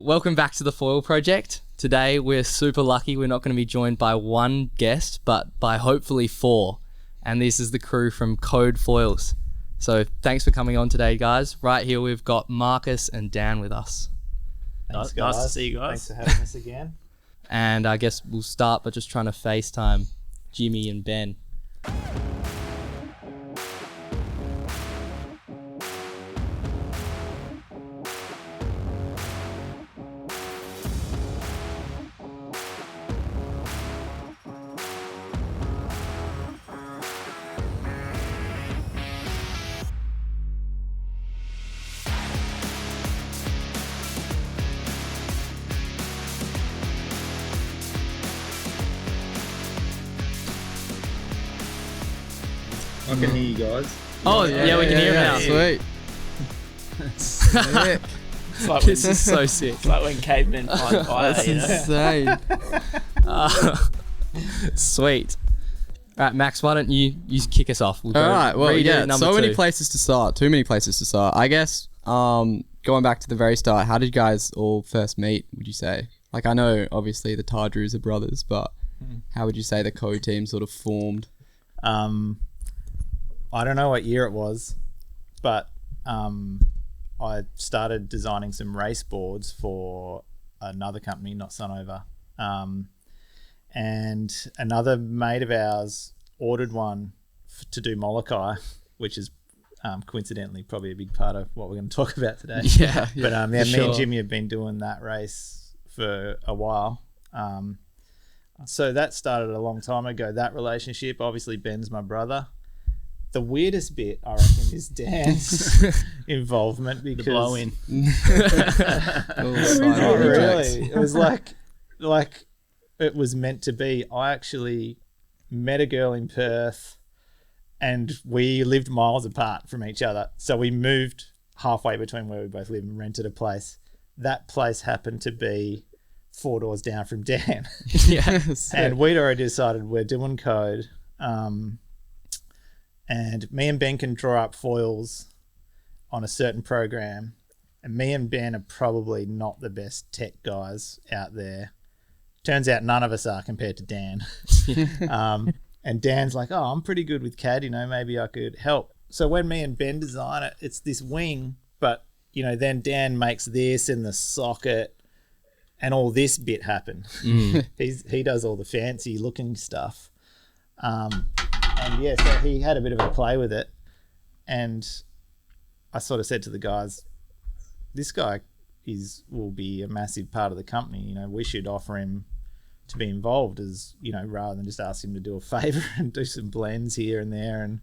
Welcome back to the Foil Project. Today we're super lucky we're not going to be joined by one guest, but by hopefully four. And this is the crew from Code Foils. So thanks for coming on today, guys. Right here we've got Marcus and Dan with us. Thanks, Nice to see you guys. Thanks for having us again. And I guess we'll start by just trying to FaceTime Jimmy and Ben. I can hear you guys. Oh, yeah, we can hear him now. Sweet. Sick. It's like This is so sick. It's like when cavemen find fire, That's you know? insane. Sweet. All right, Max, why don't you kick us off? We'll All right. Well, read it yeah. at number So many two. places to start. Too many places to start. I guess. Going back to the very start, how did you guys all first meet? Would you say? Like, I know obviously the Tardrews are brothers, but how would you say the Code team sort of formed? I don't know what year it was, but I started designing some race boards for another company, not Sunova. And another mate of ours ordered one to do Molokai, which is coincidentally probably a big part of what we're going to talk about today. Yeah. But me sure. and Jimmy have been doing that race for a while. So that started a long time ago, that relationship. Obviously, Ben's my brother. The weirdest bit, I reckon, is Dan's involvement because... The blow-in. Not really. It was like it was meant to be. I actually met a girl in Perth and we lived miles apart from each other. So we moved halfway between where we both live and rented a place. That place happened to be 4 doors down from Dan. Yeah. And we'd already decided we're doing Code. And me and Ben can draw up foils on a certain program. And me and Ben are probably not the best tech guys out there. Turns out none of us are compared to Dan. And Dan's like, oh, I'm pretty good with CAD, maybe I could help. So when me and Ben design it, it's this wing, but, then Dan makes this in the socket and all this bit happen. He does all the fancy looking stuff. And yeah, so he had a bit of a play with it. And I sort of said to the guys, this guy will be a massive part of the company. We should offer him to be involved as, rather than just ask him to do a favor and do some blends here and there. And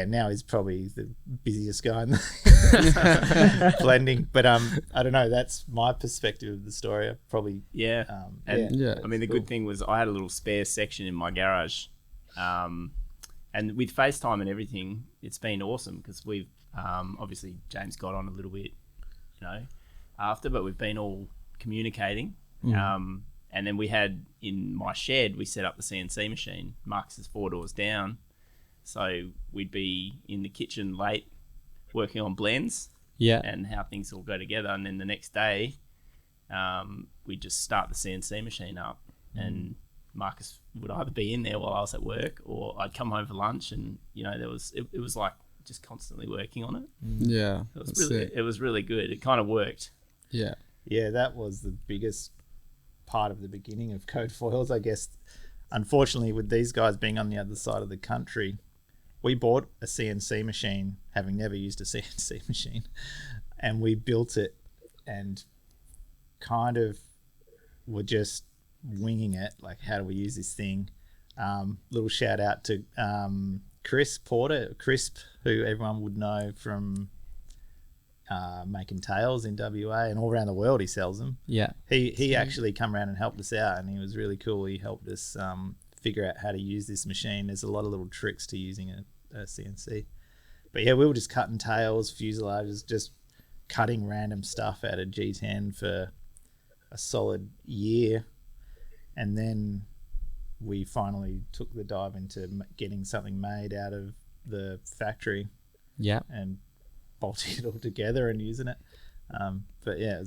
now he's probably the busiest guy in the blending. But I don't know. That's my perspective of the story. I probably Yeah. yeah. I mean, the good thing was I had a little spare section in my garage. And with FaceTime and everything, it's been awesome because we've obviously James got on a little bit, after, but we've been all communicating. And then we had in my shed, we set up the CNC machine. Marcus is 4 doors down. So we'd be in the kitchen late working on blends and how things all go together. And then the next day, we'd just start the CNC machine up and Marcus would either be in there while I was at work or I'd come home for lunch and, it was like just constantly working on it. Yeah. It was really good. It kind of worked. Yeah. Yeah, that was the biggest part of the beginning of Code Foils, I guess. Unfortunately, with these guys being on the other side of the country, we bought a CNC machine, having never used a CNC machine, and we built it and kind of were just winging it, like, how do we use this thing? Little shout out to Crisp, who everyone would know from making tails in WA and all around the world. He sells them. Yeah. He actually come around and helped us out, and he was really cool. He helped us figure out how to use this machine. There's a lot of little tricks to using a CNC. But yeah, we were just cutting tails, fuselages, just cutting random stuff out of G10 for a solid year. And then we finally took the dive into getting something made out of the factory Yeah. and bolting it all together and using it. But yeah,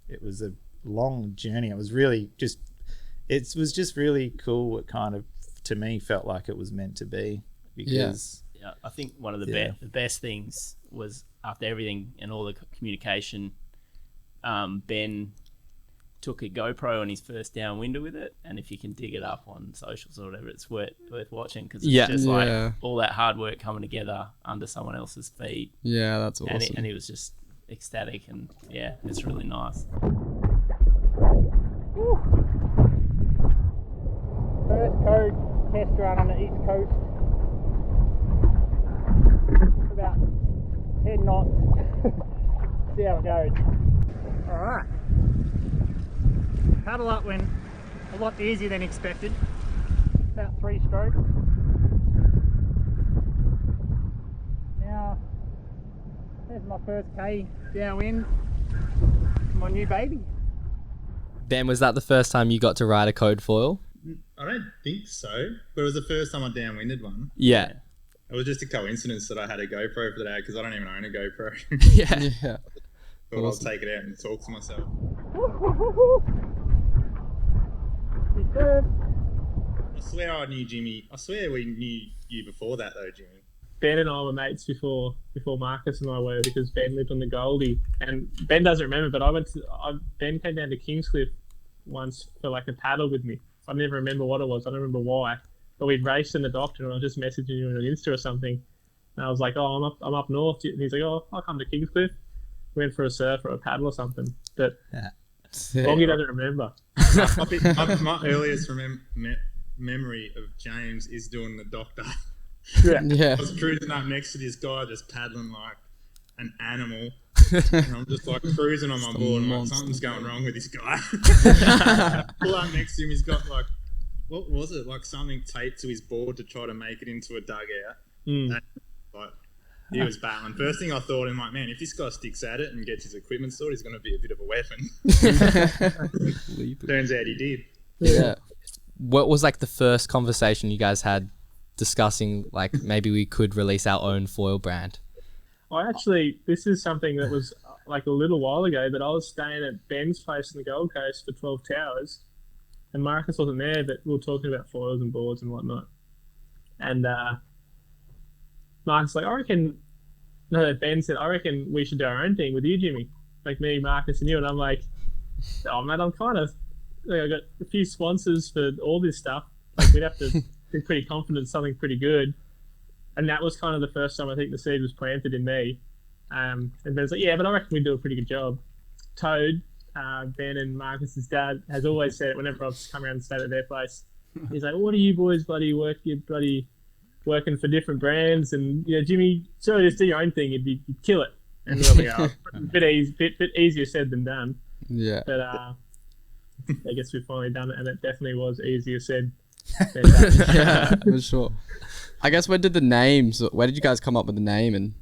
it was a long journey. It was really just really cool. It kind of, to me, felt like it was meant to be, because yeah, I think one of the best things was, after everything and all the communication, Ben took a GoPro on his first downwinder with it, and if you can dig it up on socials or whatever, it's worth watching, because it's just like all that hard work coming together under someone else's feet. Yeah, that's awesome. And he was just ecstatic, and yeah, it's really nice. First code test run on the East Coast. About 10 knots. See how it goes. Alright. Paddle up went a lot easier than expected. About 3 strokes. Now, there's my first K downwind. My new baby. Ben, was that the first time you got to ride a code foil? I don't think so, but it was the first time I downwinded one. Yeah. It was just a coincidence that I had a GoPro for the day, because I don't even own a GoPro. Yeah. Thought I'll take it out and talk to myself. I swear I knew Jimmy. I swear we knew you before that, though, Jimmy. Ben and I were mates before Marcus and I were, because Ben lived on the Goldie, and Ben doesn't remember, but Ben came down to Kingscliff once for like a paddle with me. I never remember what it was. I don't remember why, but we'd raced in the doctor, and I was just messaging you on Insta or something, and I was like, "Oh, I'm up north," and he's like, "Oh, I'll come to Kingscliff." Went for a surf or a paddle or something, but Boggy doesn't remember. My earliest memory of James is doing the doctor. Yeah. I was cruising up next to this guy, just paddling like an animal, and I'm just like cruising on my board, and like, something's going wrong with this guy. Pull up next to him, he's got like, what was it, like something taped to his board to try to make it into a dugout. And, like, he was battling. First thing I thought, I'm like, man, if this guy sticks at it and gets his equipment sorted, he's going to be a bit of a weapon. Turns out he did. Yeah. What was like the first conversation you guys had discussing like maybe we could release our own foil brand? This is something that was like a little while ago, but I was staying at Ben's place in the Gold Coast for 12 Towers, and Marcus wasn't there, but we were talking about foils and boards and whatnot. And Marcus Ben said, I reckon we should do our own thing with you, Jimmy. Like me, Marcus, and you. And I'm like, oh, man, I got a few sponsors for all this stuff. Like, we'd have to be pretty confident something pretty good. And that was kind of the first time I think the seed was planted in me. And Ben's like, yeah, but I reckon we do a pretty good job. Toad, Ben and Marcus's dad, has always said it whenever I've come around and stayed at their place. He's like, what are you boys working for different brands? And, you know, Jimmy, sure, just do your own thing. You'd kill it. And there we are. bit easier said than done. Yeah. But I guess we've finally done it, and it definitely was easier said than done. Yeah, for sure. I guess where did you guys come up with the name, and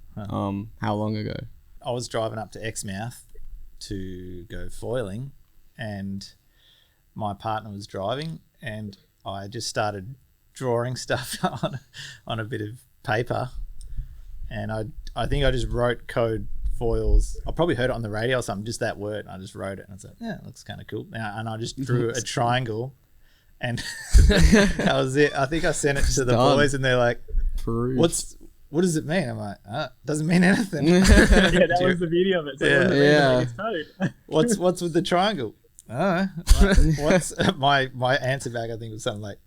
how long ago? I was driving up to Exmouth to go foiling, and my partner was driving, and I just started drawing stuff on a bit of paper, and I think I just wrote code foils. I probably heard it on the radio or something, just that word, and I just wrote it, and I said, yeah, it looks kind of cool. And I just drew a triangle, and that was it. I think I sent it to the boys, and they're like, what does it mean? I'm like, doesn't mean anything. Yeah, that was the beauty of it. So What's with the triangle? What's my answer back? I think was something like,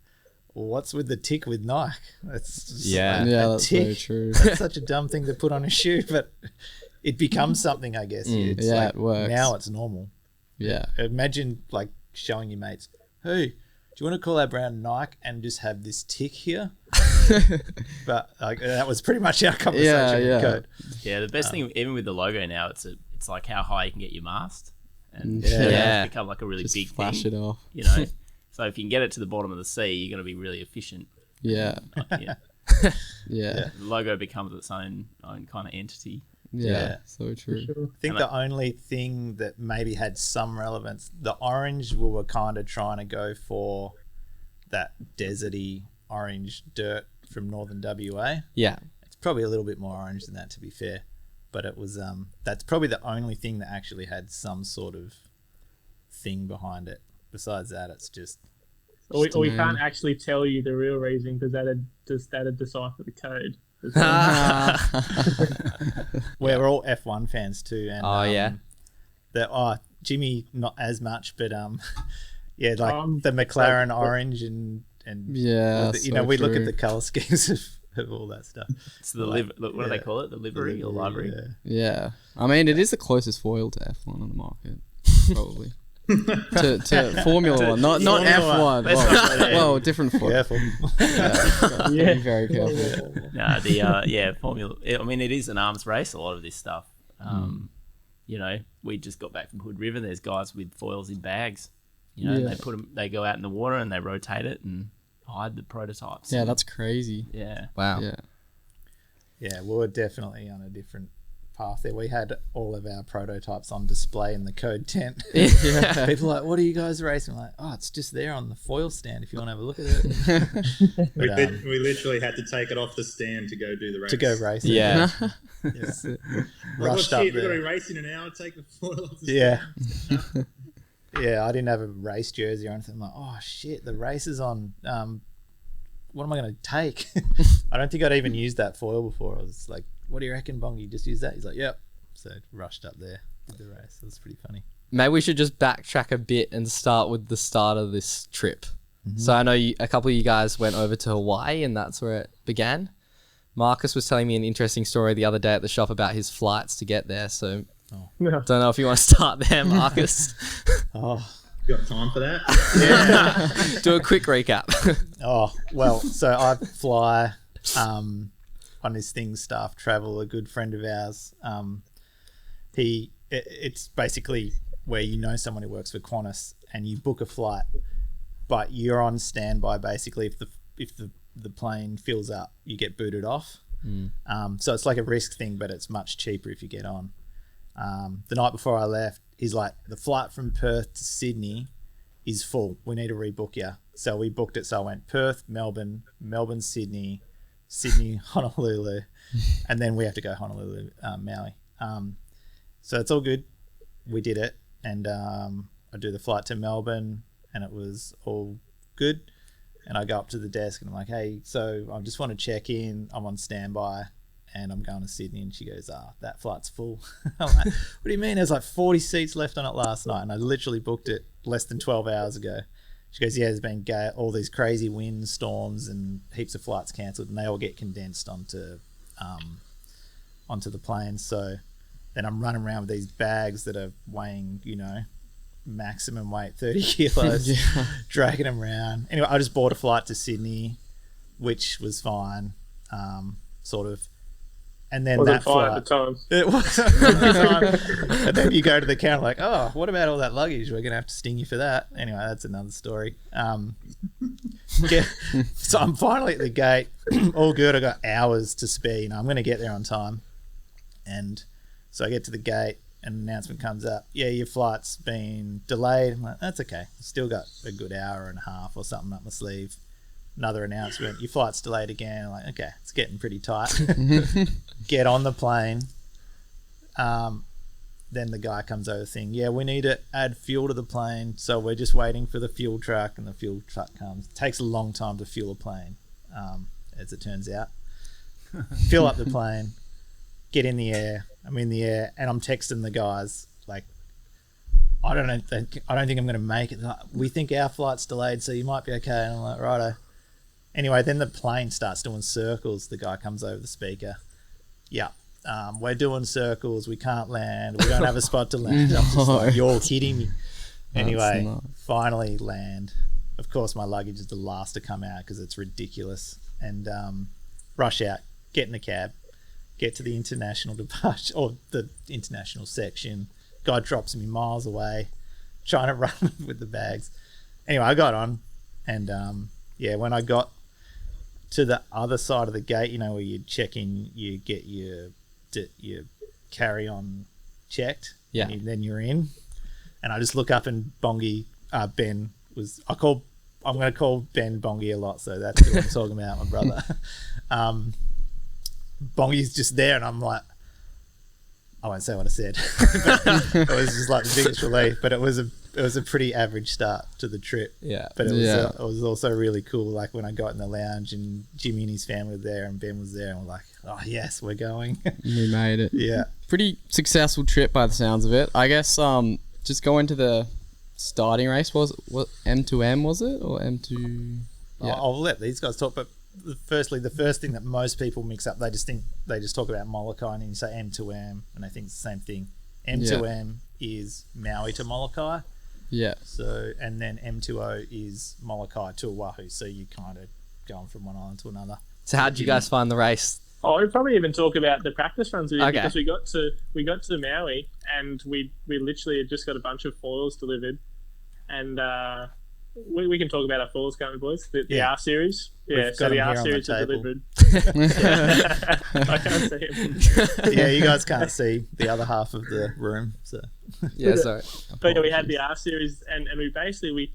what's with the tick with Nike? That's just that's tick. very true. That's such a dumb thing to put on a shoe, but it becomes something, I guess. It's like, it works. Now it's normal. Yeah. Imagine like showing your mates, hey, do you want to call our brand Nike and just have this tick here? But like, that was pretty much our conversation with code. Yeah, the best thing, even with the logo now, it's like how high you can get your mast, and Yeah. it's become like a really Just big flash thing. it off. You know, so if you can get it to the bottom of the sea, you're going to be really efficient. Yeah. Yeah. Yeah. The logo becomes its own kind of entity. Yeah. So true. I think the only thing that maybe had some relevance, the orange, we were kind of trying to go for that deserty orange dirt from northern WA. Yeah. It's probably a little bit more orange than that, to be fair. but it was that's probably the only thing that actually had some sort of thing behind it. Besides that, it's just Or we can't actually tell you the real reason because that'd decipher the code. we're all F1 fans too, and Jimmy not as much, but yeah, like the McLaren orange and yeah, we look at the color schemes of all that stuff. It's the what do they call it? The livery or library? Yeah, I mean it is the closest foil to F1 on the market, probably. to Formula One, not F1. Well, different foil. Careful. Be very careful. No, the Formula. I mean, it is an arms race. A lot of this stuff. We just got back from Hood River. There's guys with foils in bags. They put them. They go out in the water and they rotate it and hide the prototypes. Yeah, that's crazy. Yeah. Wow. Yeah, we were definitely on a different path there. We had all of our prototypes on display in the code tent. People are like, what are you guys racing? I'm like, oh, it's just there on the foil stand if you want to have a look at it. We literally had to take it off the stand to go do the race. To go racing. Yeah. Rushed up we've got to there. be racing an hour, take the foil off the stand. Yeah, I didn't have a race jersey or anything. I'm like, oh shit, the race is on. What am I going to take? I don't think I'd even used that foil before. I was like, what do you reckon, Bongi? Just use that? He's like, yep. So rushed up there with the race. It was pretty funny. Maybe we should just backtrack a bit and start with the start of this trip. So I know a couple of you guys went over to Hawaii and that's where it began. Marcus was telling me an interesting story the other day at the shop about his flights to get there. So don't know if you want to start there, Marcus. You got time for that? Yeah. Do a quick recap. So I fly on this thing, staff travel, a good friend of ours. It's basically where someone who works for Qantas and you book a flight, but you're on standby basically if the plane fills up, you get booted off. So it's like a risk thing, but it's much cheaper if you get on. The night before I left, he's like, the flight from Perth to Sydney is full. We need to rebook you. So we booked it. So I went Perth, Melbourne, Sydney, Honolulu, and then we have to go Honolulu, Maui. So it's all good. We did it, and I do the flight to Melbourne, and it was all good. And I go up to the desk, and I'm like, hey, so I just want to check in. I'm on standby, and I'm going to Sydney. And she goes, that flight's full. I'm like, what do you mean? There's like 40 seats left on it last night, and I literally booked it less than 12 hours ago. She goes, yeah, there's been all these crazy winds, storms, and heaps of flights cancelled, and they all get condensed onto the planes. So then I'm running around with these bags that are weighing, maximum weight 30 kilos, dragging them around. Anyway, I just bought a flight to Sydney, which was fine, sort of. And then Wasn't that fine flight, at the time. it wasn't at the time. And then you go to the counter like, oh, what about all that luggage? We're gonna have to sting you for that. Anyway, that's another story. So I'm finally at the gate, all good. I got hours to spare. I'm gonna get there on time. And so I get to the gate, and an announcement comes up. Yeah, your flight's been delayed. I'm like, that's okay. Still got a good hour and a half or something up my sleeve. Another announcement, your flight's delayed again. I'm like, okay, it's getting pretty tight. Get on the plane. Then the guy comes over saying, yeah, we need to add fuel to the plane, so we're just waiting for the fuel truck, and the fuel truck comes. It takes a long time to fuel a plane, as it turns out. Fill up the plane, get in the air. I'm in the air, and I'm texting the guys, like, I don't think I'm going to make it. Like, we think our flight's delayed, so you might be okay. And I'm like, righto. Anyway, then the plane starts doing circles. The guy comes over the speaker. Yeah, we're doing circles. We can't land. We don't have a spot to land. I'm just like, you're kidding me. Anyway, finally land. Of course, my luggage is the last to come out because it's ridiculous. And rush out, get in the cab, get to the international departure or the international section. Guy drops me miles away, trying to run with the bags. Anyway, I got on, and when I got to the other side of the gate, where you check in, you get your carry-on checked, and then you're in. And I just look up, and Ben was. I'm going to call Ben Bongi a lot, so that's who I'm talking about, my brother. Bongi's just there, and I'm like, I won't say what I said. But it was just like the biggest relief. But it was a pretty average start to the trip. Yeah. But it was also really cool. Like when I got in the lounge and Jimmy and his family were there and Ben was there, and we're like, oh yes, we're going. We made it. Yeah. Pretty successful trip by the sounds of it. I guess just going to the starting race, what M2M was it, or M2? Yeah. I'll let these guys talk, but firstly, the first thing that most people mix up, they just talk about Molokai and you say M2M and they think it's the same thing. M2M is Maui to Molokai. Yeah. So, and then M2O is Molokai to Oahu. So you kind of going from one island to another. So how did you guys find the race? Oh, we'd probably even talk about the practice runs we did, Okay. because we got to Maui and we literally had just got a bunch of foils delivered, and we can talk about our foils, can't we, boys? The R series, We've so got the them R here on the series was table. delivered. I can't see him. Yeah, you guys can't see the other half of the room. So Yeah, sorry. But yeah, we had the R series, and we basically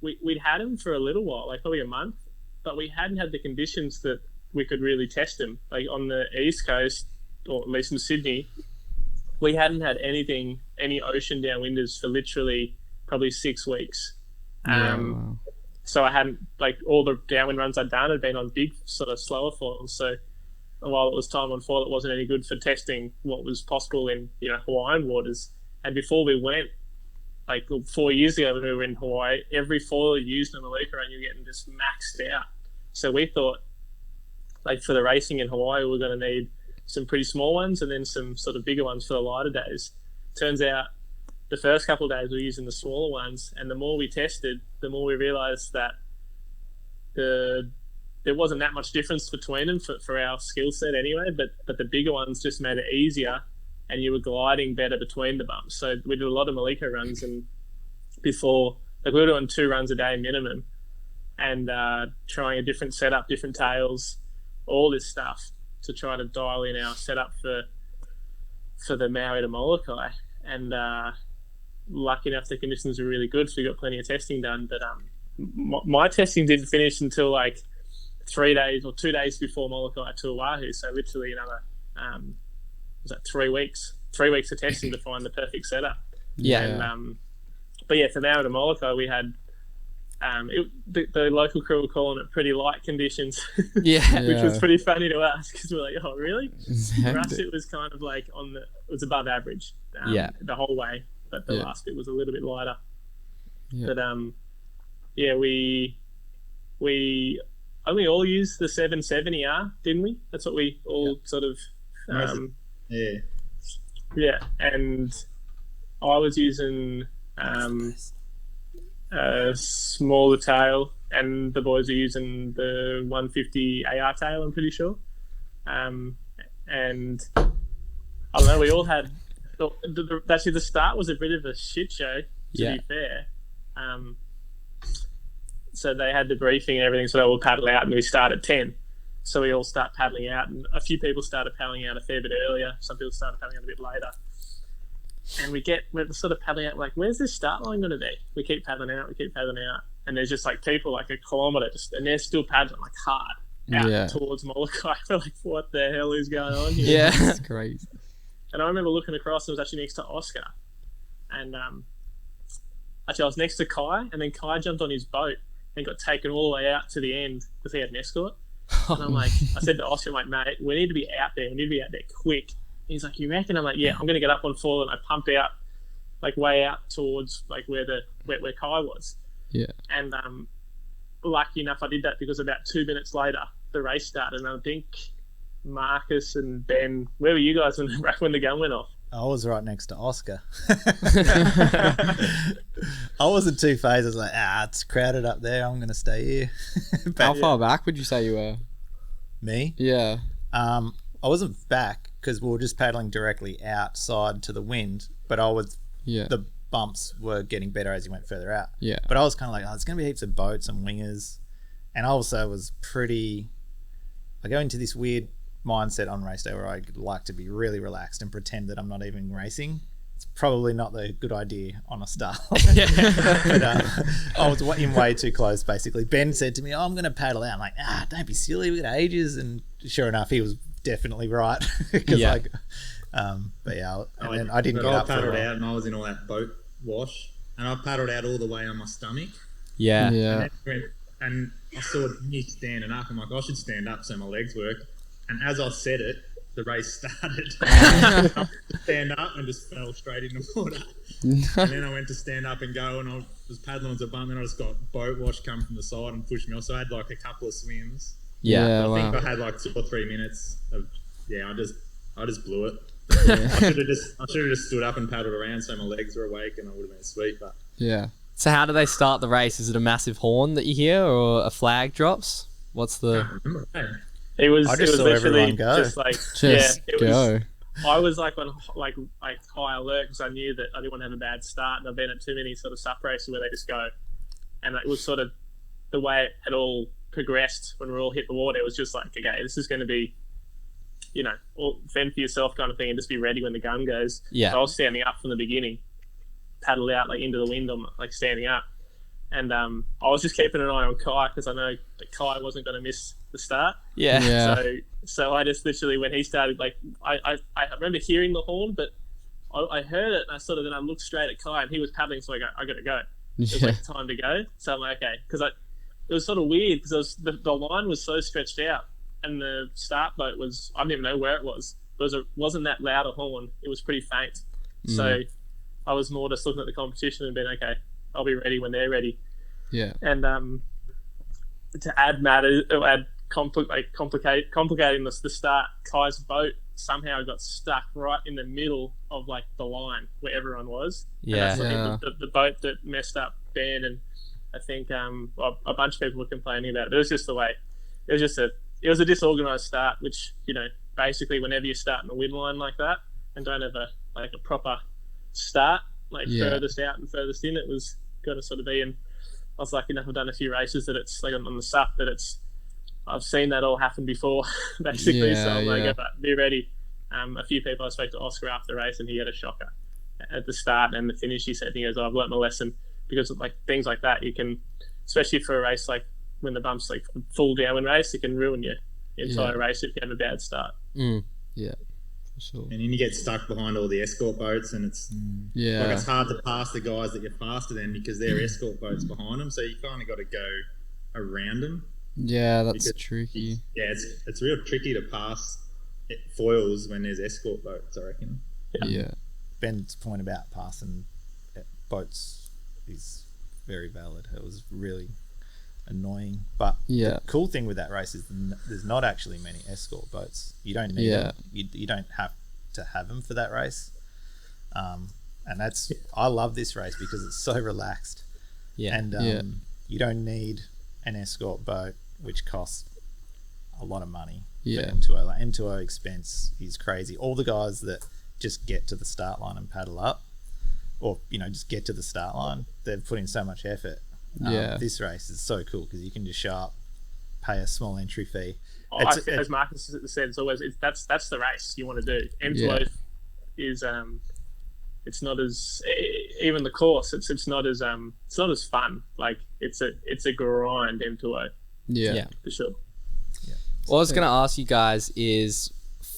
we'd had them for a little while, like probably a month, but we hadn't had the conditions that we could really test them. Like on the East Coast, or at least in Sydney, we hadn't had any ocean downwinders for literally probably 6 weeks. Wow. So I hadn't, like, all the downwind runs I'd done had been on big, sort of slower foils. So while it was time on foil, it wasn't any good for testing what was possible in, Hawaiian waters. And before we went, like 4 years ago when we were in Hawaii, every foil you used in the Molokai run, you're getting just maxed out. So we thought, like, for the racing in Hawaii, we're going to need some pretty small ones and then some sort of bigger ones for the lighter days. Turns out the first couple of days we were using the smaller ones, and the more we tested, the more we realised that there wasn't that much difference between them for our skill set anyway, but the bigger ones just made it easier, and you were gliding better between the bumps. So we did a lot of Molokai runs, and before, like, we were doing 2 runs a day minimum, and trying a different setup, different tails, all this stuff to try to dial in our setup for the Maui to Molokai. And lucky enough, the conditions were really good, so we got plenty of testing done. But my testing didn't finish until like 3 days or 2 days before Molokai to Oahu. So literally another 3 weeks? 3 weeks of testing to find the perfect setup. Yeah. And, but yeah, for Maui to Molokai, we had the local crew were calling it pretty light conditions, Yeah. which was pretty funny to us because we're like, oh really? Exactly. For us, it was kind of like it was above average, the whole way, but the last bit was a little bit lighter. Yeah. But we only all used the 770R, didn't we? That's what we all sort of Yeah. and I was using a smaller tail, and the boys are using the 150 AR tail, I'm pretty sure. And I don't know, we all had actually the start was a bit of a shit show, to be fair. So they had the briefing and everything, so they all paddle out, and we start at 10. So we all start paddling out, and a few people started paddling out a fair bit earlier. Some people started paddling out a bit later. And we're sort of paddling out, like, where's this start line going to be? We keep paddling out, and there's just like people like a kilometre, and they're still paddling like hard out towards Molokai. We're like, what the hell is going on here? Yeah. That's crazy. And I remember looking across, and it was actually next to Oscar. And actually, I was next to Kai, and then Kai jumped on his boat and got taken all the way out to the end because he had an escort. And I'm like, I said to Oscar, I'm like, mate, we need to be out there. We need to be out there quick. He's like, you reckon? I'm like, yeah, I'm going to get up on foil, and I pump out, like, way out towards, like, where Kai was. Yeah. And lucky enough, I did that because about 2 minutes later, the race started, and I think Marcus and Ben, where were you guys when the gun went off? I was right next to Oscar. I wasn't too phased. I was like, it's crowded up there. I'm going to stay here. How far back would you say you were? Me? Yeah. I wasn't back because we were just paddling directly outside to the wind, but the bumps were getting better as you went further out. Yeah. But I was kind of like, there's going to be heaps of boats and wingers. And I also was I go into this weird mindset on race day where I like to be really relaxed and pretend that I'm not even racing. It's probably not the good idea on a start. But I was in way too close, basically. Ben said to me, I'm going to paddle out. I'm like, don't be silly, we got ages. And sure enough, he was definitely right. Because But yeah, and then I didn't but get I up for a paddled while. out, and I was in all that boat wash, and I paddled out all the way on my stomach. Yeah. Yeah. And I saw me standing up. I'm like, I should stand up so my legs work. And as I said it, the race started. I stand up and just fell straight in the water. And then I went to stand up and go, and I was paddling onto a bump, and I just got boat wash come from the side and pushed me off. So I had like a couple of swims. Yeah. I think wow. I had like 2 or 3 minutes of I just blew it. I should have just stood up and paddled around so my legs were awake, and I would have been sweet. But Yeah. So how do they start the race? Is it a massive horn that you hear, or a flag drops? What's I the? can't remember. Hey. It was I just it was saw literally everyone go. just like Just it go. was. I was like on like high alert because I knew that I didn't want to have a bad start, and I've been at too many sort of SUP races where they just go, and it was sort of the way it had all progressed when we all hit the water. It was just like, okay, this is going to be, all fend for yourself kind of thing, and just be ready when the gun goes. Yeah. So I was standing up from the beginning, paddle out like into the wind. I'm like standing up, and I was just keeping an eye on Kai because I know that Kai wasn't going to miss the start. Yeah. Yeah. So I just literally, when he started, like I remember hearing the horn, but I heard it, and then I looked straight at Kai, and he was paddling, so I got to go. It was Yeah. like time to go. So I'm like, okay, because it was sort of weird because the line was so stretched out, and the start boat was, I didn't even know where it was. It wasn't that loud a horn. It was pretty faint. So I was more just looking at the competition and being, okay, I'll be ready when they're ready. Yeah. And to add complicating the start, Kai's boat somehow got stuck right in the middle of like the line where everyone was. Yeah. And that's Yeah. the boat that messed up Ben, and I think a bunch of people were complaining about it. It was just the way. It was a disorganized start, which basically whenever you start in a wind line like that and don't have a proper start, like furthest out and furthest in, it was going to sort of be. And I was lucky enough, I've done a few races that it's like on the SUP that I've seen that all happen before, basically. Yeah, So I'm like, yeah. be ready. A few people I spoke to Oscar after the race, and he had a shocker at the start and the finish. He said, I've learnt my lesson, because like things like that, you can, especially for a race like when the bumps like full downwind race, it can ruin your entire race if you have a bad start. Yeah. For sure. And then you get stuck behind all the escort boats, and it's Yeah. like it's hard to pass the guys that you're faster than because they're escort boats behind them. So you kind of got to go around them. Yeah, that's Because tricky. Yeah, it's real tricky to pass foils when there's escort boats, I reckon. Yeah. Ben's point about passing boats is very valid. It was really annoying, but Yeah. the cool thing with that race is there's not actually many escort boats. You don't need them. You don't have to have them for that race, and that's I love this race because it's so relaxed. Yeah. And you don't need an escort boat, which costs a lot of money. Yeah. For M2O. Like, M2O expense is crazy. All the guys that just get to the start line and paddle up, or just get to the start line, they've put in so much effort. This race is so cool because you can just show up, pay a small entry fee. As Marcus said, it's always that's the race you want to do. M2O is it's not as, even the course, it's not as fun. Like it's a grind, M2O. Yeah. For sure. What I was going to ask you guys is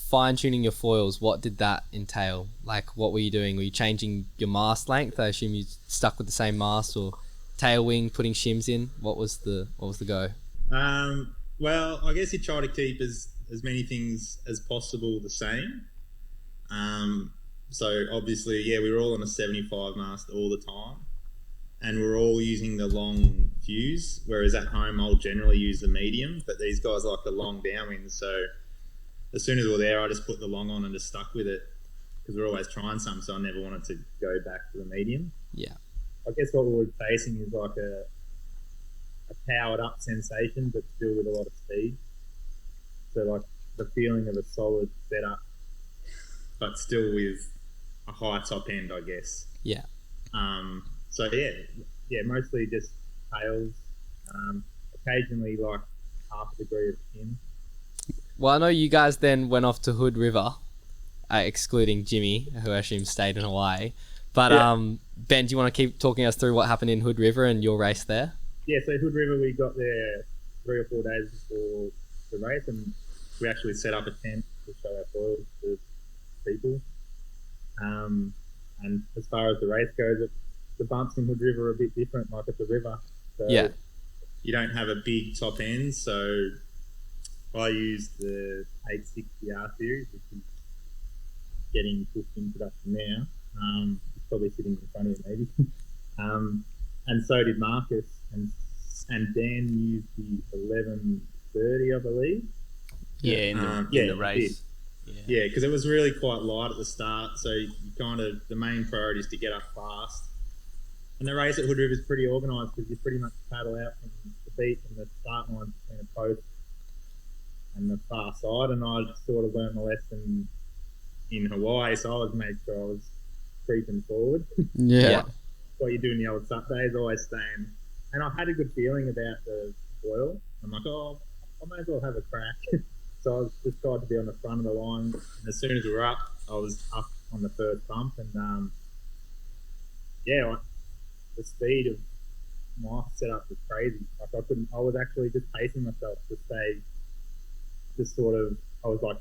fine-tuning your foils. What did that entail? Like, what were you doing? Were you changing your mast length? I assume you stuck with the same mast, or tail wing, putting shims in. What was the go? Well, I guess you try to keep as many things as possible the same. So obviously, we were all on a 75 mast all the time, and we're all using the long fuse, whereas at home I'll generally use the medium, but these guys like the long downwind. So as soon as we were there, I just put the long on and just stuck with it because we're always trying some, so I never wanted to go back to the medium. Yeah. I guess what we were facing is like a powered up sensation, but still with a lot of speed. So like the feeling of a solid setup, but still with a high top end, I guess. Yeah. So mostly just tails. Occasionally like half a degree of fin. Well, I know you guys then went off to Hood River, excluding Jimmy, who I assume stayed in Hawaii. But Ben, do you want to keep talking us through what happened in Hood River and your race there? Yeah, so Hood River, we got there 3 or 4 days before the race, and we actually set up a tent to show our foils to people. And as far as the race goes, the bumps in Hood River are a bit different, like it's a river. So Yeah. you don't have a big top end, so I use the 860R series, which is getting pushed in production now. It's probably sitting in front of you, maybe. And so did Marcus, and Dan used the 1130, I believe. Yeah, in the race. Yeah, because it was really quite light at the start, so you the main priority is to get up fast. And the race at Hood River is pretty organised because you pretty much paddle out from the beach and the start line between a post and the far side. And I sort of learned my lesson in Hawaii, so I always made sure I was creeping forward. Yeah. What you do in the old SUP days, always staying. And I had a good feeling about the foil. I'm like, I may as well have a crack. So I was just tried to be on the front of the line. And as soon as we were up, I was up on the first bump. And the speed of my setup was crazy. Like I was actually just pacing myself to stay I was like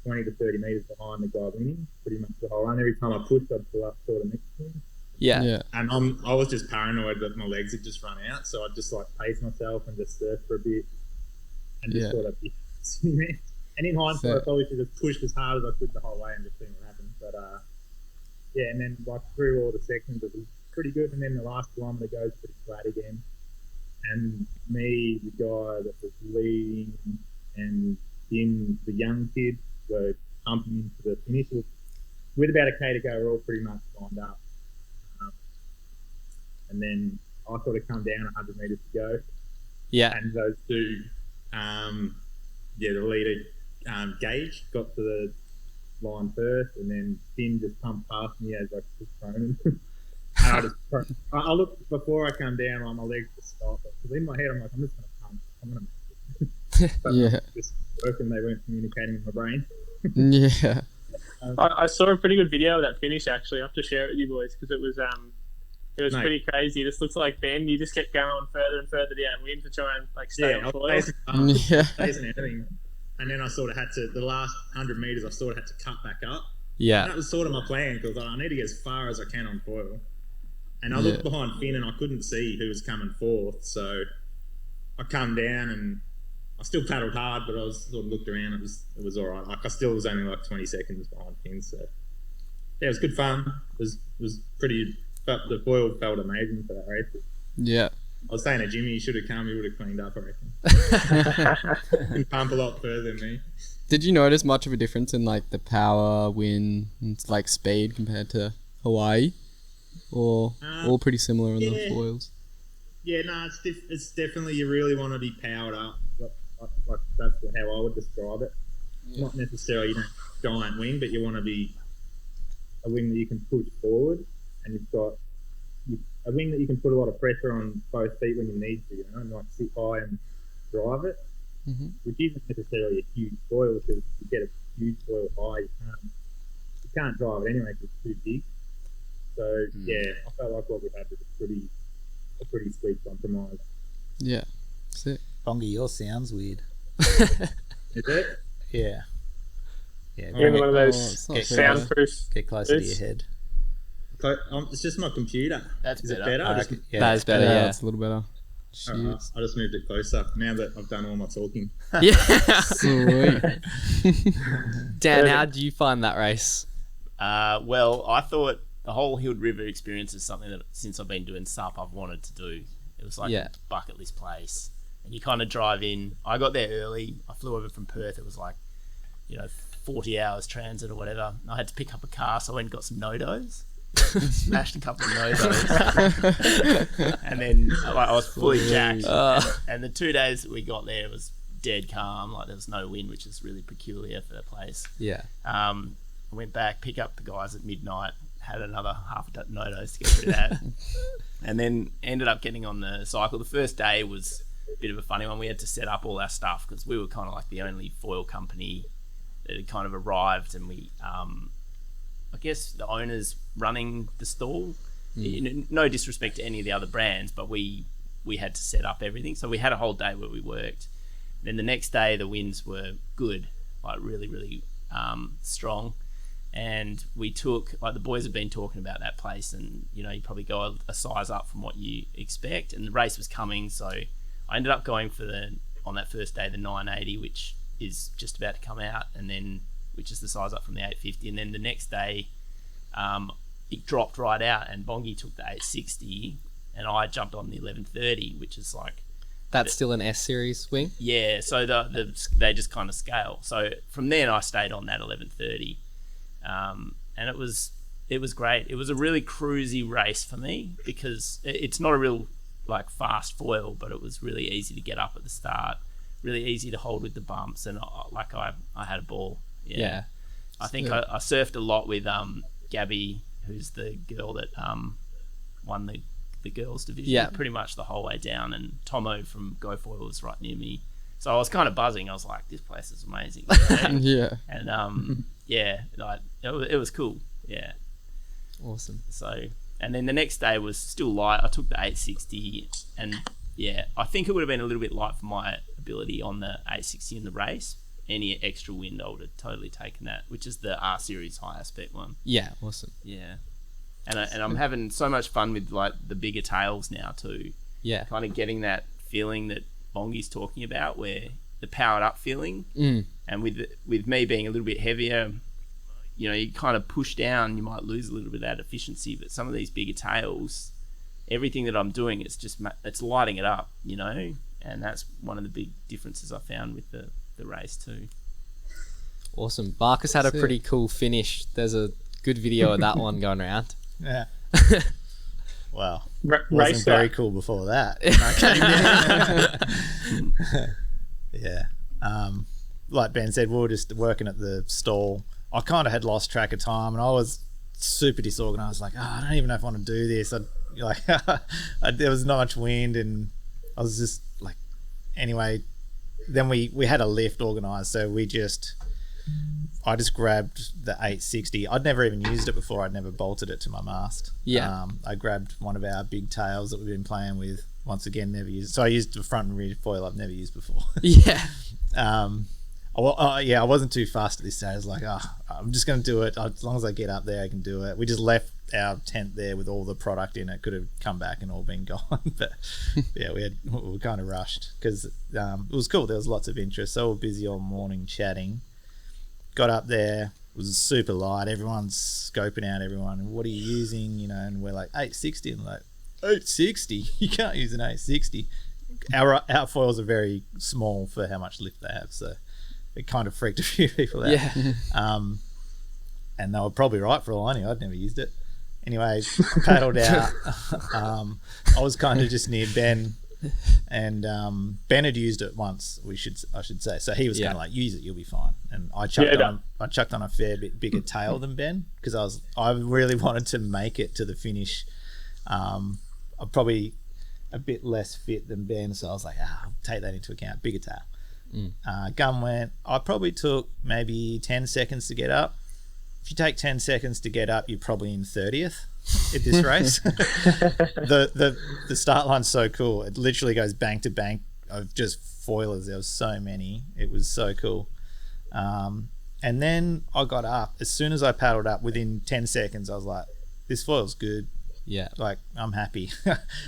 20 to 30 metres behind the guy winning pretty much the whole run. Every time I pushed, I'd pull up sort of next to him. Yeah. And I was just paranoid that my legs had just run out, so I'd just like pace myself and just surf for a bit and just sort of be sitting there. And in hindsight, I probably should have pushed as hard as I could the whole way and just seen what happened. But and then like through all the sections, it was pretty good. And then the last kilometre goes pretty flat again. And me, the guy that was leading, and Jim, the young kid, were pumping into the finish. With about a K to go, we're all pretty much lined up. And then I sort of come down 100 metres to go. Yeah. And those two, the leader, Gage, got to the line first, and then Finn just pumped past me as I was running. And I looked before I come down, like my legs just stopped. Because in my head, I'm like, I'm just going to pump. I'm going to make it. But just working, they weren't communicating with my brain. Yeah. I saw a pretty good video of that finish, actually. I have to share it with you boys because it was pretty crazy. It just looks like Ben, you just kept going further and further downwind to try and like stay on foil. Facing everything. And then I sort of had to, the last 100 metres, I sort of had to cut back up. Yeah. And that was sort of my plan because I need to get as far as I can on foil. And I looked behind Finn and I couldn't see who was coming fourth. So I come down and I still paddled hard, but I was sort of looked around. It was all right. Like I still was only like 20 seconds behind Finn. So yeah, it was good fun. It was pretty. But the foil felt amazing for that race. Yeah. I was saying to Jimmy, he should have come. He would have cleaned up, I reckon. He'd pump a lot further than me. Did you notice much of a difference in like the power, wind, and like speed compared to Hawaii, or all pretty similar on the foils? Yeah, no, it's definitely you really want to be powered up. Like that's how I would describe it. Yeah. Not necessarily you don't giant wing, but you want to be a wing that you can push forward, and you've got a wing that you can put a lot of pressure on both feet when you need to, and like sit high and drive it, which isn't necessarily a huge foil because if you get a huge foil high, you can't drive it anyway because it's too big. So yeah, I felt like what we had was a pretty sweet compromise. Yeah, sick. Bongi, yours sounds weird. Is it? Yeah. Yeah. You're one of those soundproof. Get closer to your head. It's just my computer. That's Is better. it better? That's better, yeah. It's a little better. Right, I just moved it closer now that I've done all my talking. Yeah. Sweet. Dan, how did you find that race? Well, I thought the whole Hood River experience is something that since I've been doing SUP, I've wanted to do. It was like a bucket list place. And you kind of drive in. I got there early. I flew over from Perth. It was like, 40 hours transit or whatever. I had to pick up a car, so I went and got some no-dos. Smashed a couple of no-dos. And then I was fully jacked. And the 2 days that we got there, it was dead calm. Like there was no wind, which is really peculiar for the place. Yeah. I went back, pick up the guys at midnight, had another half a dozen no-dos to get through that. And then ended up getting on the cycle. The first day was a bit of a funny one. We had to set up all our stuff because we were kind of like the only foil company that had kind of arrived, and we I guess the owners running the stall. No disrespect to any of the other brands, but we had to set up everything. So we had a whole day where we worked. Then the next day the winds were good, like really, really strong. And we took, like, the boys have been talking about that place, and you probably go a size up from what you expect. And the race was coming, so I ended up going for on that first day the 980, which is just about to come out, and then which is the size up from the 850. And then the next day, it dropped right out, and Bongi took the 860, and I jumped on the 1130, which is like, That's still an S series wing. yeah. So they just kind of scale. So from then I stayed on that 1130. And it was great. It was a really cruisy race for me because it's not a real like fast foil, but it was really easy to get up at the start, really easy to hold with the bumps, and I had a ball. Yeah. I think I surfed a lot with Gabby, who's the girl that won the girls division pretty much the whole way down, and Tomo from Go Foil was right near me. So I was kind of buzzing. I was like, this place is amazing. Yeah. And it was cool. Yeah. Awesome. So, and then the next day was still light. I took the 860, and yeah, I think it would have been a little bit light for my ability on the 860 in the race. Any extra wind, I would have totally taken that, which is the R series high aspect one. Yeah, awesome. Yeah. And I'm having so much fun with like the bigger tails now too. Yeah. Kind of getting that feeling that Bongi's talking about, where the powered up feeling, and with me being a little bit heavier, you kind of push down, you might lose a little bit of that efficiency. But some of these bigger tails, everything that I'm doing, it's lighting it up, and that's one of the big differences I found with the race too. Awesome. Marcus had a pretty cool finish. There's a good video of that one going around. Yeah. Well, Race wasn't very that. cool before that. I came down. Yeah. Like Ben said, we were just working at the stall. I kind of had lost track of time, and I was super disorganized. Like, I don't even know if I want to do this. There was not much wind, and I was just like, anyway. Then we had a lift organized, so I just grabbed the 860. I'd never even used it before. I'd never bolted it to my mast. Yeah. I grabbed one of our big tails that we've been playing with. Once again, never used. So I used the front and rear foil I've never used before. Yeah. I wasn't too fast at this stage. I was like, I'm just going to do it. As long as I get up there, I can do it. We just left our tent there with all the product in it. Could have come back and all been gone. But yeah, we were kind of rushed because it was cool. There was lots of interest. So we were busy all morning chatting. Got up there. It was super light. Everyone's scoping out everyone. What are you using? And we're like 860. And like 860? You can't use an 860. Our foils are very small for how much lift they have. So it kind of freaked a few people out. Yeah. And they were probably right for all I knew. I'd never used it. Anyway, paddled out. I was kind of just near Ben, and Ben had used it once. I should say. So he was kind of like, "Use it, you'll be fine." And I chucked on a fair bit bigger tail than Ben because I really wanted to make it to the finish. I'm probably a bit less fit than Ben, so I was like, I'll take that into account. Bigger tail. Gun went. I probably took maybe 10 seconds to get up. If you take 10 seconds to get up, you're probably in 30th at this race. The start line's so cool. It literally goes bank to bank of just foilers. There was so many. It was so cool. And then I got up. As soon as I paddled up, within 10 seconds, I was like, this foil's good. Yeah. Like, I'm happy.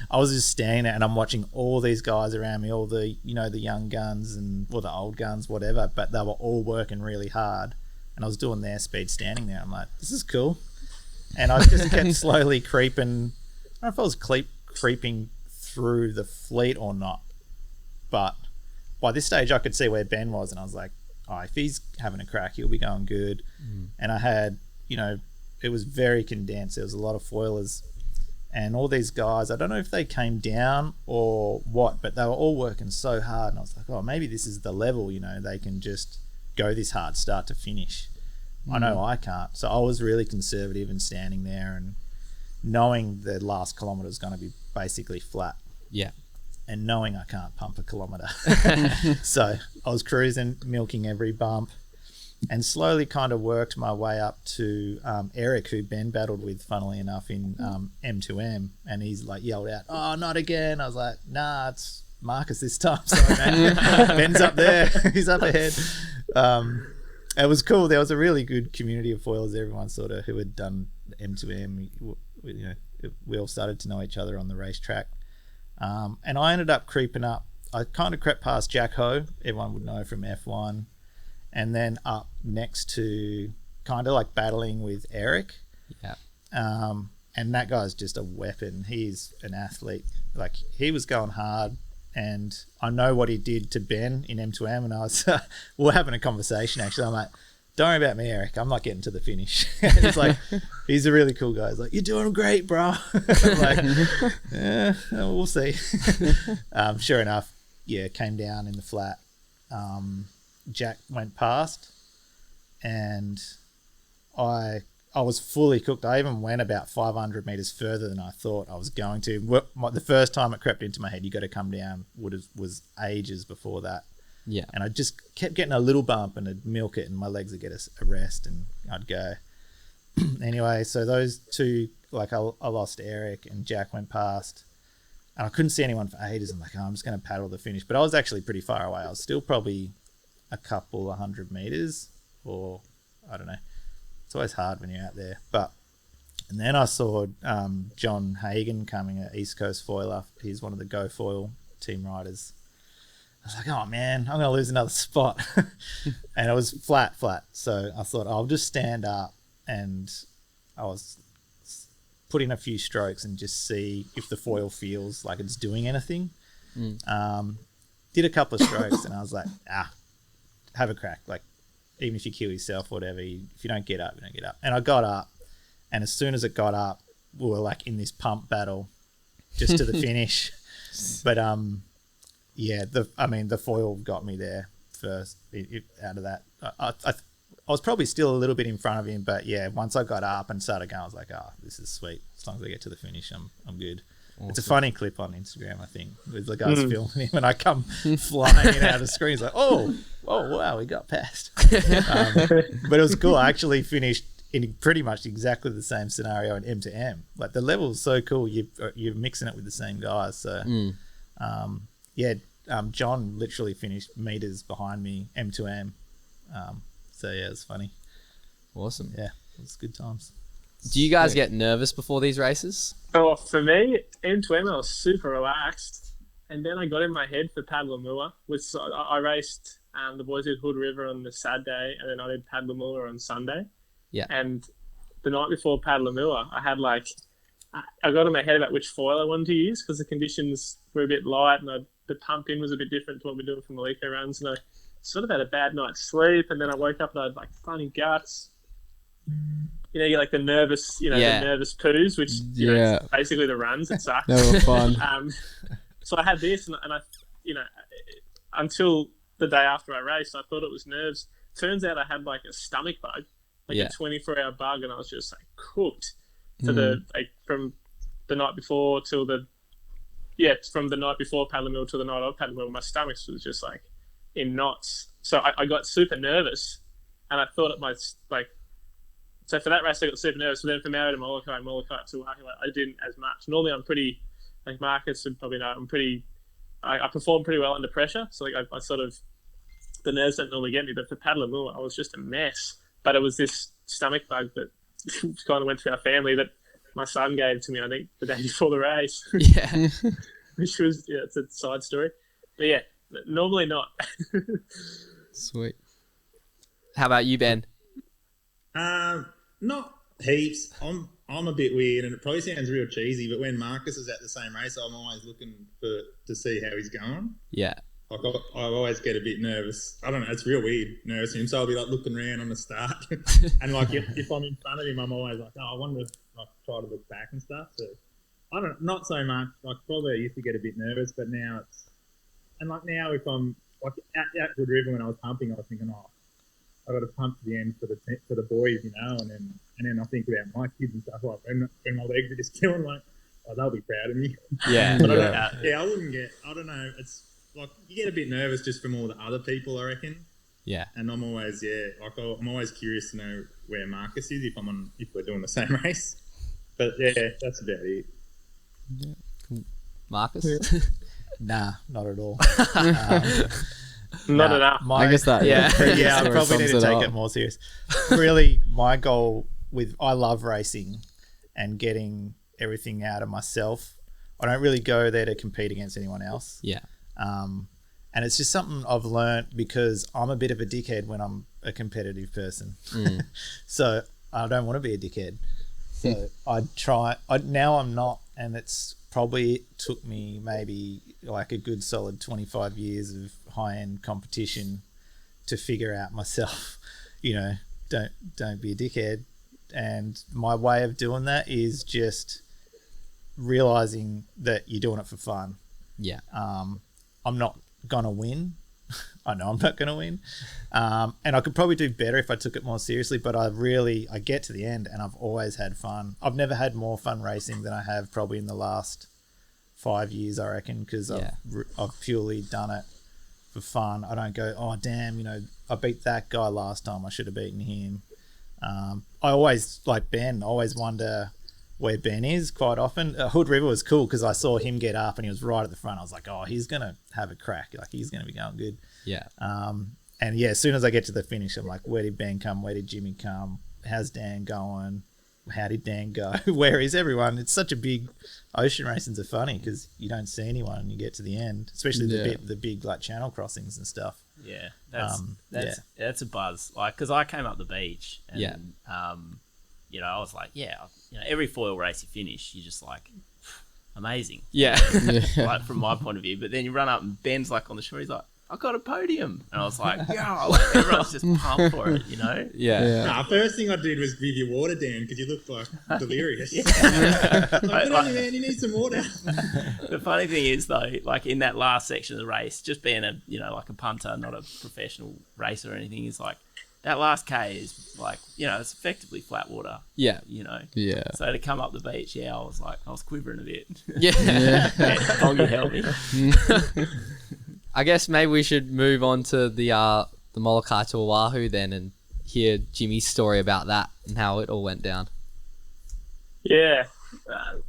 I was just standing there and I'm watching all these guys around me, all the, the young guns or the old guns, whatever, but they were all working really hard. And I was doing their speed standing there. I'm like, this is cool. And I just kept slowly creeping. I don't know if I was creeping through the fleet or not. But by this stage, I could see where Ben was. And I was like, if he's having a crack, he'll be going good. And I had, it was very condensed. There was a lot of foilers. And all these guys, I don't know if they came down or what, but they were all working so hard. And I was like, maybe this is the level, they can just go this hard start to finish. I know I can't. So I was really conservative and standing there and knowing the last kilometre is going to be basically flat. Yeah. And knowing I can't pump a kilometre. So I was cruising, milking every bump, and slowly kind of worked my way up to Eric, who Ben battled with, funnily enough, in M2M. And he's like yelled out, "Oh, not again." I was like, nah, it's Marcus this time. Sorry, man. Ben's up there. He's up ahead. it was cool. There was a really good community of foilers. Everyone sort of who had done M2M. We all started to know each other on the racetrack. And I ended up creeping up. I kind of crept past Jack Ho, everyone would know from F1, and then up next to kind of like battling with Eric. Yeah. And that guy's just a weapon. He's an athlete. Like, he was going hard, and I know what he did to Ben in M2M, and I was we were having a conversation actually. I'm like, don't worry about me, Eric. I'm not getting to the finish. It's like, he's a really cool guy. He's like, you're doing great, bro. I'm like, yeah, we'll see. Sure enough, yeah, came down in the flat. Jack went past, and I was fully cooked. I even went about 500 meters further than I thought I was going to. The first time it crept into my head, you got to come down, was ages before that. Yeah. And I just kept getting a little bump, and I'd milk it, and my legs would get a rest, and I'd go. Anyway, so those two, like, I lost Eric, and Jack went past, and I couldn't see anyone for ages. I'm like, oh, I'm just going to paddle the finish. But I was actually pretty far away. I was still probably a couple 100 meters, or I don't know. It's always hard when you're out there. And then I saw John Hagan coming, at East Coast Foiler. He's one of the Go Foil team riders. I was like, oh man, I'm going to lose another spot. And it was flat. So I thought, I'll just stand up, and I was put in a few strokes and just see if the foil feels like it's doing anything. Did a couple of strokes, and I was like, have a crack. Like, even if you kill yourself or whatever, if you don't get up, you don't get up. And I got up, and as soon as it got up, we were like in this pump battle just to the finish. But yeah, the foil got me there first. Out of that, I was probably still a little bit in front of him, but yeah, once I got up and started going, I was like, oh, this is sweet. As long as I get to the finish, I'm good. Awesome. It's a funny clip on Instagram, I think, with the guys filming him, and I come flying in out of the screen. It's like, oh, wow, we got past. But it was cool. I actually finished in pretty much exactly the same scenario in M2M. Like, the level is so cool. You're mixing it with the same guys. So, John literally finished meters behind me, M2M. So yeah, it was funny. Awesome. Yeah, it was good times. Do you guys get nervous before these races? Oh, for me, M2M, I was super relaxed. And then I got in my head for Paddler-Mua, which I raced the boys did Hood River on the Saturday, and then I did Paddler-Mua on Sunday. Yeah. And the night before Paddler-Mua, I got in my head about which foil I wanted to use, because the conditions were a bit light, and the pump in was a bit different to what we're doing for Molokai runs. And I sort of had a bad night's sleep, and then I woke up and I had like funny guts. You know, you get like the nervous, the nervous poos, which is basically the runs. It sucks. They were fun. So I had this, and I, until the day after I raced, I thought it was nerves. Turns out I had like a stomach bug, like a 24-hour bug, and I was just like cooked to from the night before till from the night before Paddler-Mua till the night of Paddler-Mua, my stomach was just like in knots. So I got super nervous, and I thought it might like. So for that race, I got super nervous. So then from Maui to Molokai to Oahu, I didn't as much. Normally, I'm pretty, like Marcus would probably know, I perform pretty well under pressure. So like I sort of, the nerves don't normally get me. But for Paddler-Mua, I was just a mess. But it was this stomach bug that kind of went through our family that my son gave to me, I think, the day before the race. Yeah. Which was, it's a side story. But yeah, normally not. Sweet. How about you, Ben? Not heaps. I'm a bit weird, and it probably sounds real cheesy, but when Marcus is at the same race, I'm always looking to see how he's going. Yeah. Like I always get a bit nervous. I don't know. It's real weird, nervous him. So I'll be like looking around on the start, and like if I'm in front of him, I'm always like, I wonder, like try to look back and stuff. So I don't, not so much. Like probably I used to get a bit nervous, but now now if I'm like at Hood River when I was pumping, I was thinking, I got to pump to the end for the boys, and then I think about my kids and stuff. Like when my legs are just killing, like, they'll be proud of me. Yeah, but I wouldn't get. I don't know. It's like you get a bit nervous just from all the other people, I reckon. Yeah. And I'm always I'm always curious to know where Marcus is if we're doing the same race. But yeah, that's about it. Yeah. Marcus? Nah, not at all. Not Nah, enough. I guess that. Yeah. yeah, I story probably need to sums take up. it more serious. Really, my goal I love racing and getting everything out of myself. I don't really go there to compete against anyone else. Yeah. And it's just something I've learnt because I'm a bit of a dickhead when I'm a competitive person. So I don't want to be a dickhead. So now I'm not, and it's probably took me maybe like a good solid 25 years of high-end competition to figure out myself, don't be a dickhead. And my way of doing that is just realizing that you're doing it for fun. Yeah. I'm not gonna win. I know I'm not gonna win, and I could probably do better if I took it more seriously. But I get to the end, and I've always had fun. I've never had more fun racing than I have probably in the last 5 years, I reckon, because I've purely done it for fun. I don't go, oh damn, I beat that guy last time. I should have beaten him. I always, like Ben, I always wonder where Ben is quite often. Hood River was cool because I saw him get up and he was right at the front. I was like, oh, he's going to have a crack. Like, he's going to be going good. Yeah. And yeah, as soon as I get to the finish, I'm like, where did Ben come? Where did Jimmy come? How's Dan going? How did Dan go? Where is everyone? It's such a big... Ocean racings are funny because you don't see anyone when you get to the end, especially the big like channel crossings and stuff. Yeah, that's a buzz. Like, because I came up the beach and I was like, every foil race you finish, you're just like, amazing. Yeah. Like from my point of view. But then you run up and Ben's like on the shore, he's like, I got a podium. And I was like, yo, everyone's just pumped for it, Yeah. Nah, first thing I did was give you water, Dan, because you looked like delirious. Like, Good on you, man. You need some water. The funny thing is, though, like in that last section of the race, just being like a punter, not a professional racer or anything, is like that last K is like, it's effectively flat water. Yeah. Yeah. So to come up the beach, I was quivering a bit. Yeah. Bongi helped me. I guess maybe we should move on to the Molokai to Oahu then and hear Jimmy's story about that and how it all went down. Yeah.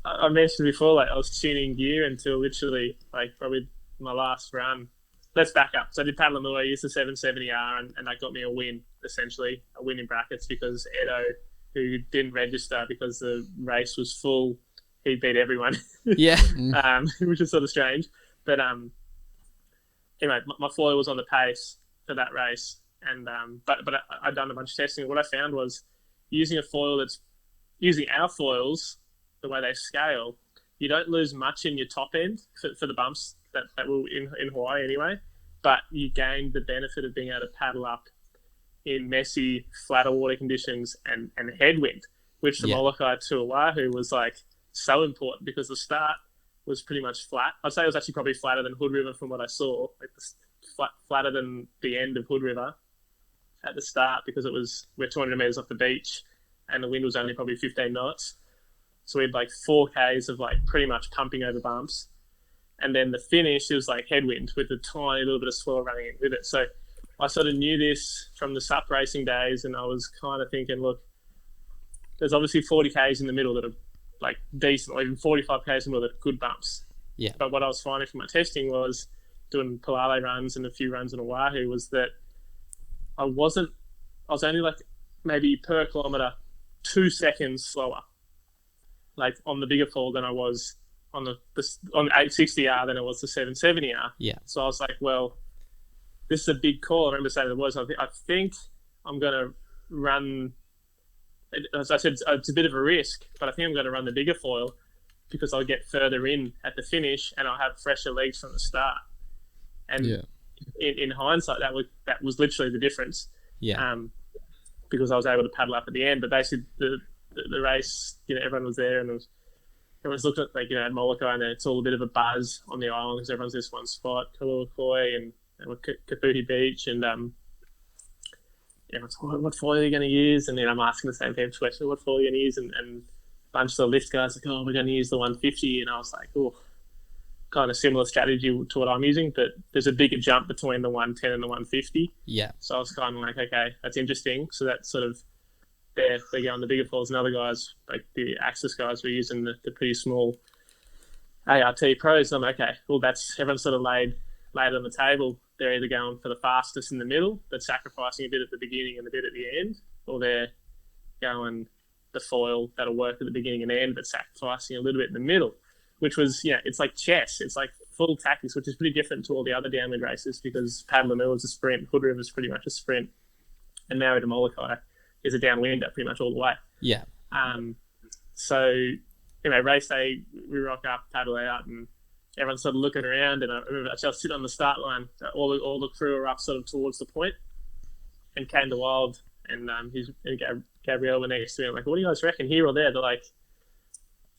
I mentioned before, like, I was tuning gear until literally, like, probably my last run. Let's back up. So I did paddle Maui, used the 770R, and that got me a win, essentially, a win in brackets, because Edo, who didn't register because the race was full, he beat everyone. Yeah. Which is sort of strange. But anyway, my foil was on the pace for that race, and but I'd done a bunch of testing. What I found was using our foils, the way they scale, you don't lose much in your top end for the bumps that were in Hawaii anyway, but you gain the benefit of being able to paddle up in messy, flatter water conditions and headwind, which the Molokai to Oahu was like so important because the start was pretty much flat. I'd say it was actually probably flatter than Hood River from what I saw, like flatter than the end of Hood River at the start because we're 200 meters off the beach and the wind was only probably 15 knots. So we had like 4 Ks of like pretty much pumping over bumps. And then the finish, it was like headwind with a tiny little bit of swell running in with it. So I sort of knew this from the SUP racing days, and I was kind of thinking, look, there's obviously 40 Ks in the middle that are like decent, or even 45 Ks in the middle that are good bumps. Yeah. But what I was finding from my testing was doing Palale runs and a few runs in Oahu was that I was only like maybe per kilometre 2 seconds slower, like on the bigger fall than I was on the 860R than it was the 770R. Yeah. So I was like, well, this is a big call. I remember saying to the boys, I think I'm going to run, as I said, it's a bit of a risk, but I think I'm going to run the bigger foil because I'll get further in at the finish and I'll have fresher legs from the start. And in hindsight, that was literally the difference. Yeah. Because I was able to paddle up at the end. But basically, the race, everyone was there and everyone's looking at, like, at Molokai, and it's all a bit of a buzz on the island because everyone's this one spot, Kaluakoi and Kapuhi Beach, and everyone's, what foil are you going to use? And then I'm asking the same question, what foil are you going to use? And a bunch of the lift guys like, we're going to use the 150, and I was like, kind of similar strategy to what I'm using, but there's a bigger jump between the 110 and the 150. Yeah. So I was kind of like, okay, that's interesting. So that's sort of they go on the bigger foils, and other guys, like the Axis guys, were using the pretty small ART Pros. So I'm like, okay, well, that's everyone's sort of laid on the table. they're either going for the fastest in the middle, but sacrificing a bit at the beginning and a bit at the end, or they're going the foil that'll work at the beginning and end, but sacrificing a little bit in the middle, which was, it's like chess. It's like full tactics, which is pretty different to all the other downwind races because Paddler Mill is a sprint, Hood River is pretty much a sprint, and Maui to Molokai is a downwinder pretty much all the way. Yeah. So, anyway, race day, we rock up, paddle out, and everyone's sort of looking around, and I remember I was sitting on the start line. All the crew were up sort of towards the point, and came to Wild, and Gabrielle were next to me. I'm like, what do you guys reckon, here or there? They're like,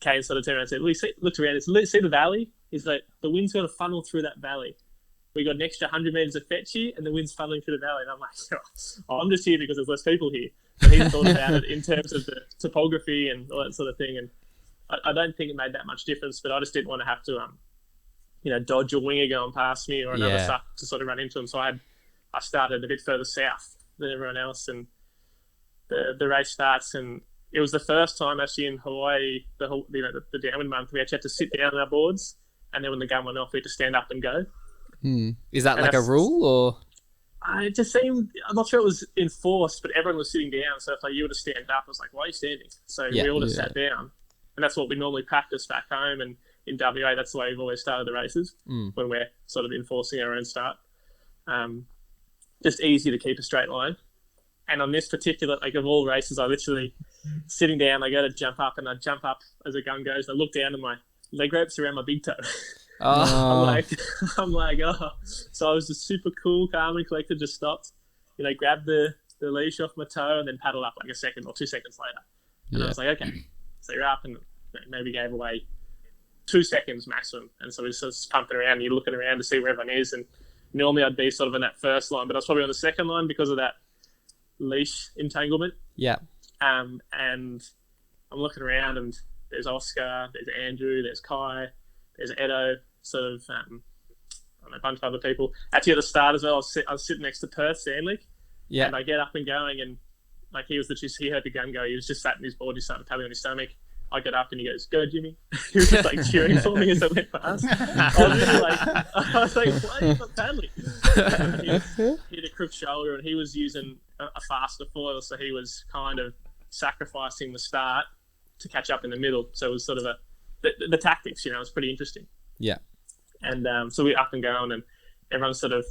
Kane sort of turned around and said, looked around, see the valley? He's like, the wind's going to funnel through that valley. We got an extra 100 metres of fetch here, and the wind's funneling through the valley. And I'm like, I'm just here because there's less people here. But he thought about it in terms of the topography and all that sort of thing. And I don't think it made that much difference, but I just didn't want to have to, dodge a winger going past me or another suck to sort of run into him. So I started a bit further south than everyone else, and the race starts, and it was the first time actually in Hawaii, the downwind month, we actually had to sit down on our boards, and then when the gun went off, we had to stand up and go. Is that like a rule, or? It just seemed, I'm not sure it was enforced, but everyone was sitting down. So if you were to stand up, I was like, why are you standing? So we all just sat down. And that's what we normally practice back home. And in WA, that's the way we've always started the races when we're sort of enforcing our own start. Just easy to keep a straight line. And on this particular, of all races, I literally sitting down, I go to jump up, and I jump up as a gun goes. And I look down, and my leg rope's around my big toe. I'm like, oh. So I was just super cool, calm and collected, just stopped, grabbed the leash off my toe and then paddled up like a second or 2 seconds later. And I was like, okay. So you're up, and maybe gave away 2 seconds maximum. And so we're just pumping around, and you're looking around to see where everyone is. And normally I'd be sort of in that first line, but I was probably on the second line because of that leash entanglement. Yeah. And I'm looking around, and there's Oscar, there's Andrew, there's Kai, there's Edo, sort of, a bunch of other people. Actually, at the start as well, I was sitting next to Perth Sandlick, and I get up and going, and he heard the gun go. He was just sat in his board, he started paddling on his stomach. I get up and he goes, "Go, Jimmy!" He was just cheering for me as I went past. I was like, "Why are you not paddling?" He hit a crook shoulder, and he was using a faster foil, so he was kind of sacrificing the start to catch up in the middle. So it was sort of the tactics, it was pretty interesting. Yeah. And so we're up and going, and everyone's sort of,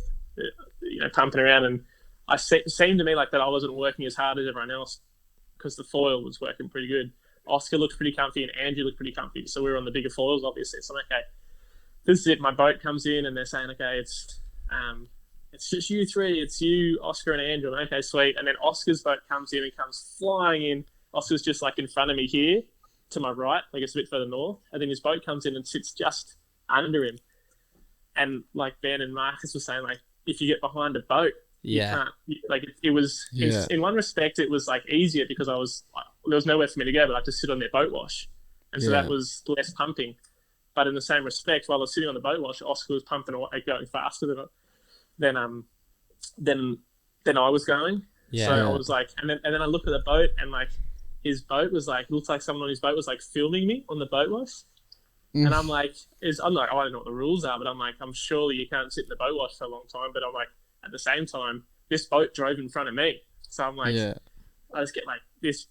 pumping around. And it seemed to me like that I wasn't working as hard as everyone else because the foil was working pretty good. Oscar looked pretty comfy, and Andrew looked pretty comfy. So we were on the bigger foils, obviously. So I'm like, okay, this is it. My boat comes in, and they're saying, okay, it's just you three. It's you, Oscar, and Andrew. I'm like, okay, sweet. And then Oscar's boat comes in and comes flying in. Oscar's just in front of me here, to my right, it's a bit further north, and then his boat comes in and sits just under him. And Ben and Marcus were saying, if you get behind a boat, you can't. It was in one respect, it was easier because there was nowhere for me to go, but I had to sit on their boat wash, and so that was less pumping. But in the same respect, while I was sitting on the boat wash, Oscar was pumping away, going faster than I was going. Yeah. So I was and then I looked at the boat, and his boat was looked like someone on his boat was filming me on the boat wash. And I'm like, I don't know what the rules are, but I'm surely you can't sit in the boat wash for a long time. But at the same time, this boat drove in front of me. So I'm I just get this,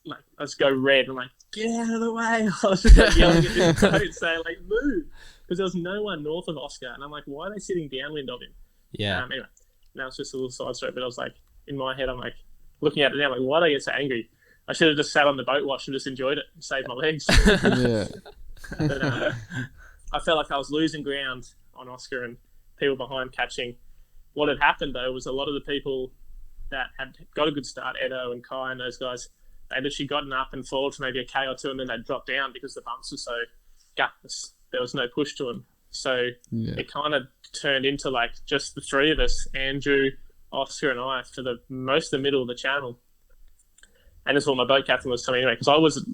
I just go red. I'm get out of the way. I was just yelling at this boat saying move. Because there was no one north of Oscar. And I'm why are they sitting downwind of him? Yeah. Anyway, now it's just a little side story, but I was in my head, I'm looking at it now, why did I get so angry? I should have just sat on the boat wash and just enjoyed it and saved my legs. But I felt like I was losing ground on Oscar and people behind catching. What had happened, though, was a lot of the people that had got a good start, Edo and Kai and those guys, they'd actually gotten up and fallen for maybe a K or two, and then they'd dropped down because the bumps were so gutless. There was no push to them. So it kind of turned into just the three of us, Andrew, Oscar and I, for most of the middle of the channel. And that's what my boat captain was telling me anyway, because I was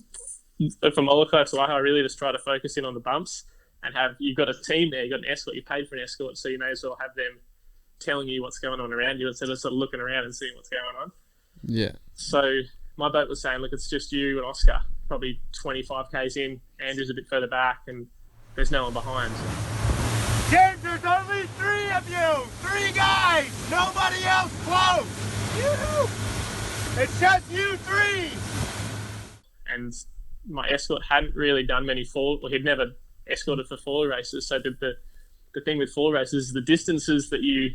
from Molokai to Oahu, I really just try to focus in on the bumps and you've got a team there, you've got an escort, you paid for an escort, so you may as well have them telling you what's going on around you instead of sort of looking around and seeing what's going on. Yeah. So my boat was saying, look, it's just you and Oscar, probably 25 Ks in, Andrew's a bit further back, and there's no one behind. James, there's only 3 of you! 3 guys! Nobody else close! It's just you 3! And my escort hadn't really done many foil, or he'd never escorted for foil races. So the thing with foil races is the distances that you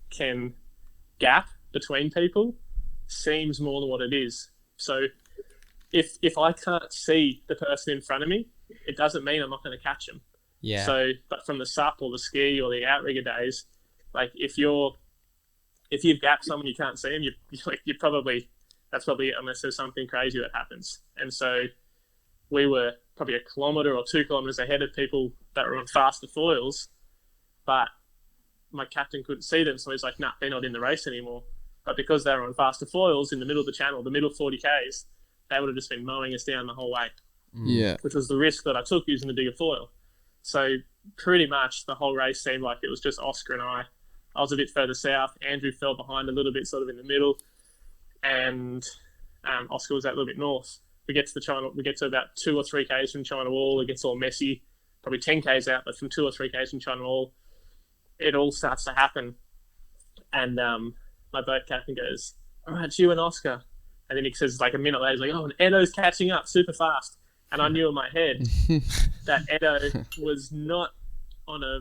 can gap between people seems more than what it is. So if I can't see the person in front of me, it doesn't mean I'm not going to catch them. Yeah. So, but from the SUP or the ski or the outrigger days, like if you've gapped someone you can't see them, you probably, that's probably it, unless there's something crazy that happens. And so we were probably 1 kilometre or 2 kilometres ahead of people that were on faster foils, but my captain couldn't see them, so he's like, nah, they're not in the race anymore. But because they were on faster foils in the middle of the channel, the middle 40 Ks, they would have just been mowing us down the whole way. Yeah. Which was the risk that I took using the bigger foil. So pretty much the whole race seemed like it was just Oscar and I. I was a bit further south. Andrew fell behind a little bit, sort of in the middle, and Oscar was that little bit north. We get to about 2 or 3 Ks from China Wall. It gets all messy. Probably 10 Ks out, but from 2 or 3 Ks from China Wall, it all starts to happen. And my boat captain goes, "All right, it's you and Oscar." And then he says, like a minute later, he's like, "Oh, and Edo's catching up super fast." And I knew in my head that Edo was not on a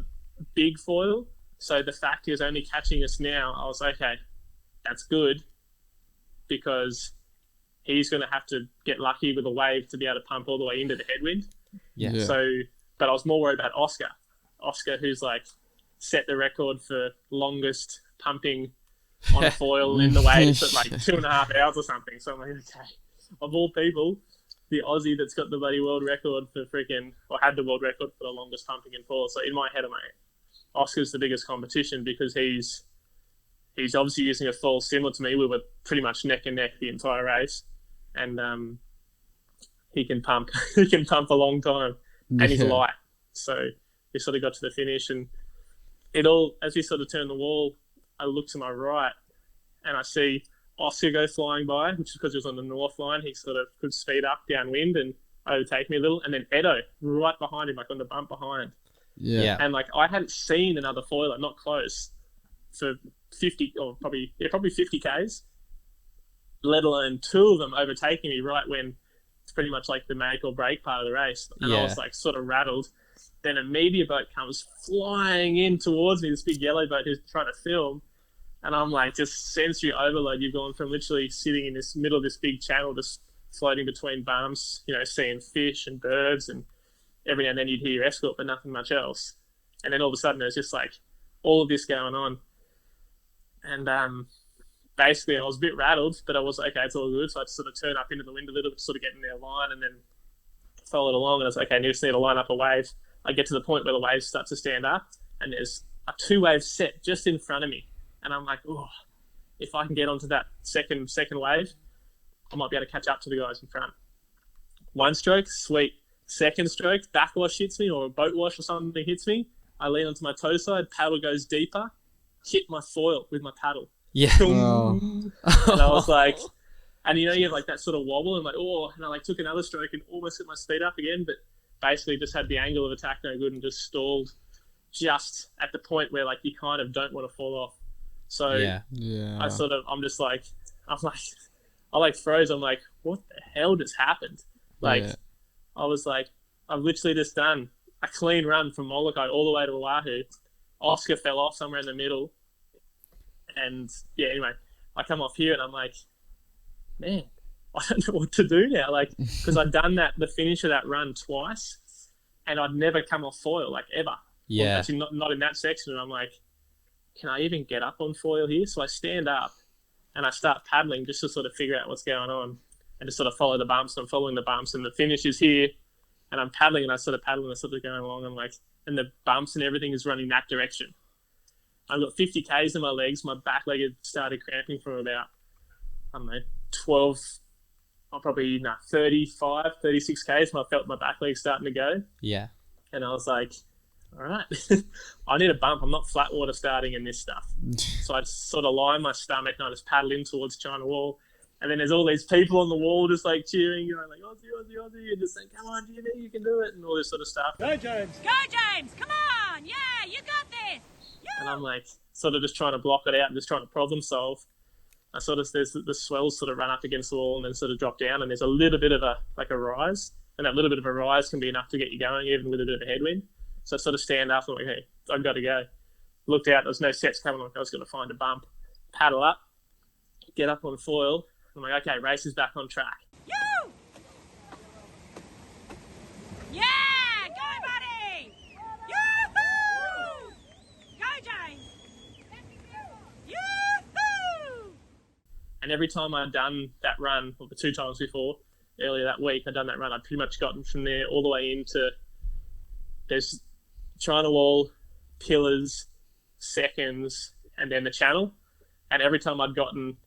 big foil. So the fact he was only catching us now, I was like, okay, that's good, because he's going to have to get lucky with a wave to be able to pump all the way into the headwind. Yeah. So, but I was more worried about Oscar, who's like set the record for longest pumping on a foil in the waves at like 2.5 hours or something. So I'm like, okay, of all people, the Aussie that's got the bloody world record for had the world record for the longest pumping in foil. So in my head, I'm like, Oscar's the biggest competition, because he's obviously using a foil similar to me. We were pretty much neck and neck the entire race, and he can pump. He can pump a long time, and he's light. So we sort of got to the finish, and it all, as we sort of turned the wall, I look to my right, and I see Oscar go flying by, which is because he was on the north line. He sort of could speed up downwind and overtake me a little, and then Edo right behind him, like on the bump behind. Yeah. And like I hadn't seen another foiler, not close, for 50 or probably 50 Ks, let alone 2 of them overtaking me right when it's pretty much like the make or break part of the race. And I was like sort of rattled. Then a media boat comes flying in towards me, this big yellow boat who's trying to film. And I'm like, just sensory overload. You've gone from literally sitting in this middle of this big channel, just floating between bumps, seeing fish and birds, and every now and then you'd hear your escort, but nothing much else. And then all of a sudden there's just like all of this going on. And basically I was a bit rattled, but I was like, okay, it's all good. So I just sort of turn up into the wind a little bit, sort of get in their line, and then followed along. And I was like, okay, I just need to line up a wave. I get to the point where the waves start to stand up, and there's a 2-wave set just in front of me. And I'm like, oh, if I can get onto that second wave, I might be able to catch up to the guys in front. 1 stroke, sweet. 2nd stroke, backwash hits me, or a boat wash or something hits me. I lean onto my toe side, paddle goes deeper, hit my foil with my paddle. Yeah. Oh. And I was like, and you have like that sort of wobble, and like, oh, and I like took another stroke and almost got my speed up again, but basically just had the angle of attack no good and just stalled just at the point where like you kind of don't want to fall off. So Yeah. I like froze. I'm like, what the hell just happened? Like, Yeah. I was like, I've literally just done a clean run from Molokai all the way to Oahu. Oscar fell off somewhere in the middle. And yeah, anyway, I come off here and I'm like, man, I don't know what to do now. Like, because I'd done the finish of that run twice, and I'd never come off foil, like ever. Yeah. Well, actually, not in that section. And I'm like, can I even get up on foil here? So I stand up and I start paddling just to sort of figure out what's going on, and just sort of follow the bumps. And I'm following the bumps, and the finish is here, and I'm paddling, and I sort of paddle, and I sort of going along. I'm like, and the bumps and everything is running that direction. I've got 50 Ks in my legs. My back leg had started cramping from about, 35, 36 Ks when I felt my back leg starting to go. Yeah. And I was like, all right, I need a bump. I'm not flat water starting in this stuff. So I just sort of lie on my stomach and I just paddle in towards China Wall. And then there's all these people on the wall just like cheering, like, Aussie, Aussie, Aussie, and just saying, come on, Jimmy, you can do it, and all this sort of stuff. Go, James! Go, James! Come on! Yeah, you got and I'm like sort of just trying to block it out and just trying to problem solve. I sort of there's the swells sort of run up against the wall and then sort of drop down, and there's a little bit of a rise, and that little bit of a rise can be enough to get you going even with a bit of a headwind. So I sort of stand up and I'm like, hey, I've got to go. Looked out, there was no sets coming. Like I was going to find a bump, paddle up, get up on foil. I'm like, okay, race is back on track. You! Yeah! Go, buddy! Yoo-hoo! Go, James! Yoo-hoo! And every time I'd done that run, or the 2 times before, earlier that week, I'd done that run, I'd pretty much gotten from there all the way into there's China Wall, Pillars, Seconds, and then the channel. And every time I'd gotten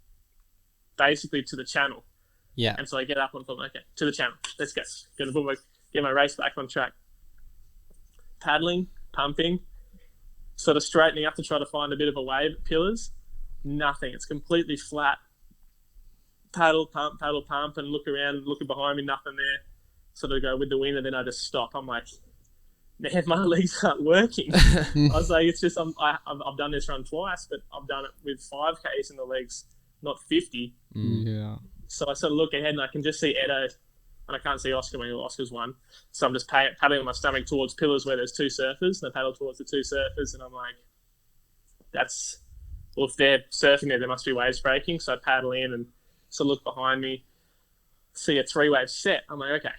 basically to the channel. Yeah. And so I get up and I'm okay, to the channel. Let's go. Gonna get my race back on track. Paddling, pumping, sort of straightening up to try to find a bit of a wave at Pillars. Nothing. It's completely flat. Paddle, pump, and look around and looking behind me, nothing there. Sort of go with the wind, and then I just stop. I'm like, man, my legs aren't working. I was like, it's just, I've done this run twice, but I've done it with 5Ks in the legs, not 50. Yeah. So I sort of look ahead and I can just see Edo, and I can't see Oscar when Oscar's won. So I'm just paddling on my stomach towards Pillars where there's 2 surfers, and I paddle towards the 2 surfers, and I'm like, well, if they're surfing there must be waves breaking. So I paddle in and so look behind me, see a 3-wave set. I'm like, okay,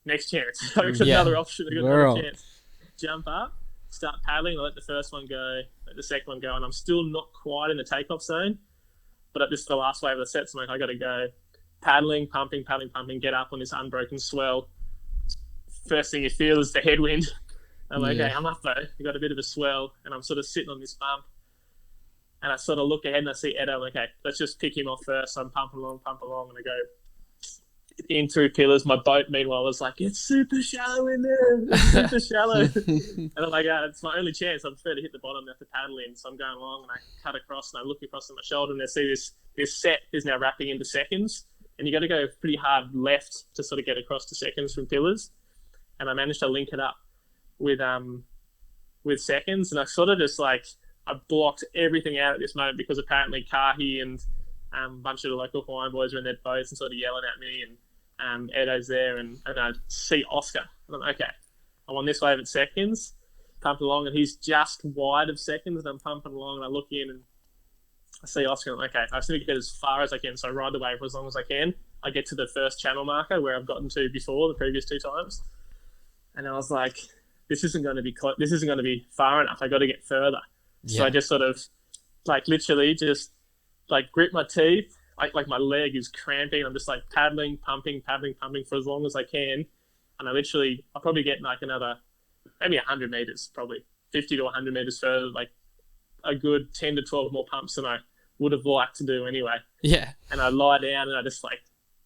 next chance. So I've got another option. I've got another chance. Jump up, start paddling. I let the first one go, let the second one go, and I'm still not quite in the takeoff zone. But this is the last wave of the set, so I'm like, I got to go. Paddling, pumping, get up on this unbroken swell. First thing you feel is the headwind. I'm like, okay, I'm up though. You got a bit of a swell, and I'm sort of sitting on this bump. And I sort of look ahead and I see Edo. I'm like, okay, let's just pick him off first. So I'm pumping along, and I go in through Pillars. My boat, meanwhile, was like, it's super shallow in there. It's super shallow. And I'm like, it's my only chance. I prefer to hit the bottom than have to paddle in. So I'm going along and I cut across and I look across at my shoulder and I see this set is now wrapping into Seconds. And you got to go pretty hard left to sort of get across to Seconds from Pillars. And I managed to link it up with Seconds. And I sort of just like, I blocked everything out at this moment because apparently Kahi and a bunch of the local Hawaiian boys are in their boats and sort of yelling at me, and Edo's there, and I see Oscar. And I'm like, okay, I'm on this wave at Seconds, pumping along, and he's just wide of Seconds, and I'm pumping along, and I look in, and I see Oscar, and I'm like, okay, I just need to get as far as I can, so I ride the wave for as long as I can. I get to the first channel marker where I've gotten to before, the previous 2 times, and I was like, this isn't going to be far enough. I got to get further. So I just sort of, like, literally just, like, grip my teeth. Like my leg is cramping. I'm just, like, paddling, pumping for as long as I can. And I'll probably get, like, another, maybe 100 meters, probably 50 to 100 meters further, like, a good 10 to 12 more pumps than I would have liked to do anyway. Yeah. And I lie down and I just, like,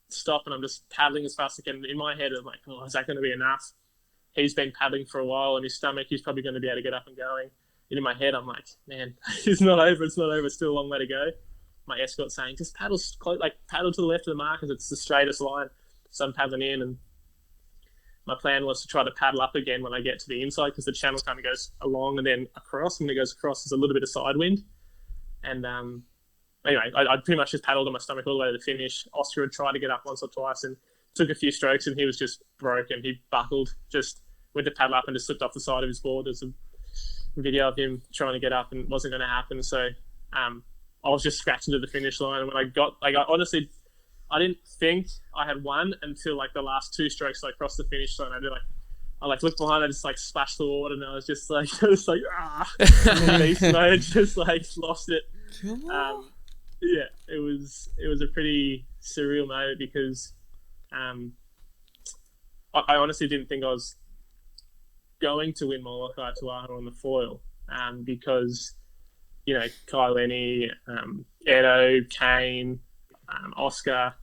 stop and I'm just paddling as fast as I can. In my head, I'm like, oh, is that going to be enough? He's been paddling for a while on his stomach. He's probably going to be able to get up and going. And in my head, I'm like, man, it's not over. It's still a long way to go. My escort's saying, just paddle to the left of the markers. It's the straightest line. So I'm paddling in, and my plan was to try to paddle up again when I get to the inside because the channel kind of goes along and then across. And when it goes across, there's a little bit of side wind. And anyway, I pretty much just paddled on my stomach all the way to the finish. Oscar had tried to get up once or twice and took a few strokes, and he was just broken. He buckled, just went to paddle up and just slipped off the side of his board. There's a video of him trying to get up and it wasn't going to happen. So I was just scratching to the finish line. And when I got, like, I didn't think I had won until like the last 2 strokes. So I crossed the finish line. I looked behind. I just like splashed the water, and I was just like beast mode, just like lost it. Yeah, it was a pretty surreal moment because I honestly didn't think I was going to win Molokai to Oahu on the foil because, you know, Kai Lenny, Edo, Kane, Oscar,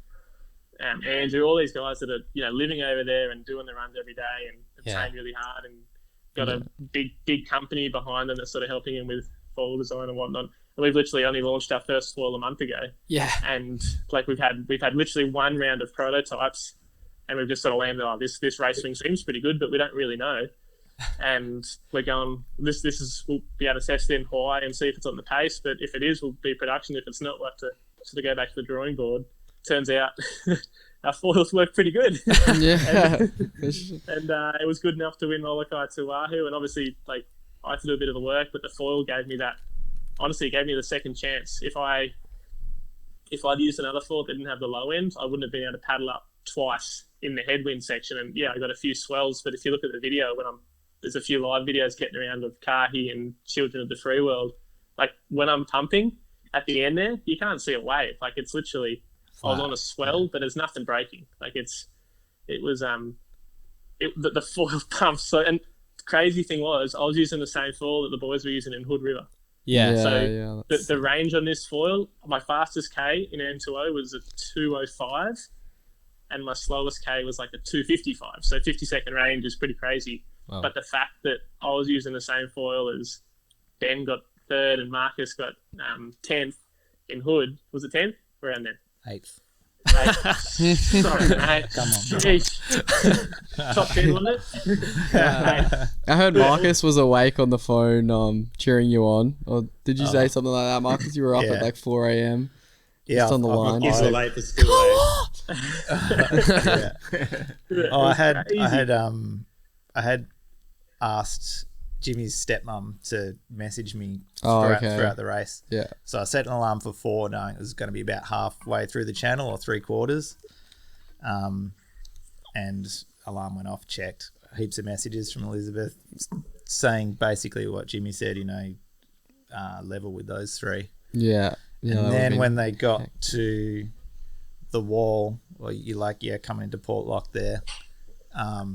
Andrew, all these guys that are, you know, living over there and doing the runs every day and train really hard and got a big company behind them that's sort of helping him with foil design and whatnot. And we've literally only launched our first foil a month ago. Yeah. And like we've had literally 1 round of prototypes, and we've just sort of landed on this race swing seems pretty good, but we don't really know. and we're going. We'll be able to test it in Hawaii and see if it's on the pace. But if it is, we'll be production. If it's not, we'll have to sort of go back to the drawing board. Turns out our foils work pretty good. Yeah. and it was good enough to win Molokai to Oahu. And obviously, like, I had to do a bit of the work, but the foil gave me that. Honestly, it gave me the second chance. If I'd used another foil that didn't have the low end, I wouldn't have been able to paddle up twice in the headwind section. And yeah, I got a few swells. But if you look at the video, there's a few live videos getting around of Kahi and Children of the Free World. Like, when I'm pumping at the end there, you can't see a wave. Like, it's literally, I was on a swell, but there's nothing breaking. Like, the foil pumps. So, and the crazy thing was, I was using the same foil that the boys were using in Hood River. Yeah. So the range on this foil, my fastest K in M2O was a 205, and my slowest K was like a 255. So 50-second range is pretty crazy. Wow. But the fact that I was using the same foil as Ben got 3rd and Marcus got 10th in Hood, was it 10th? Around there. 8th. Sorry, mate. Come on. Jeez. Top 10, wasn't it? I heard Marcus was awake on the phone, cheering you on. Or did you say something like that, Marcus? You were up at like 4 a.m. Yeah, just on the line. He's late for school. Oh, I had asked Jimmy's stepmom to message me throughout the race. Yeah. So I set an alarm for 4, knowing it was going to be about halfway through the channel or 3/4. And alarm went off, checked. Heaps of messages from Elizabeth saying basically what Jimmy said, level with those 3. Yeah. And then when they got to the wall, coming into Port Lock there,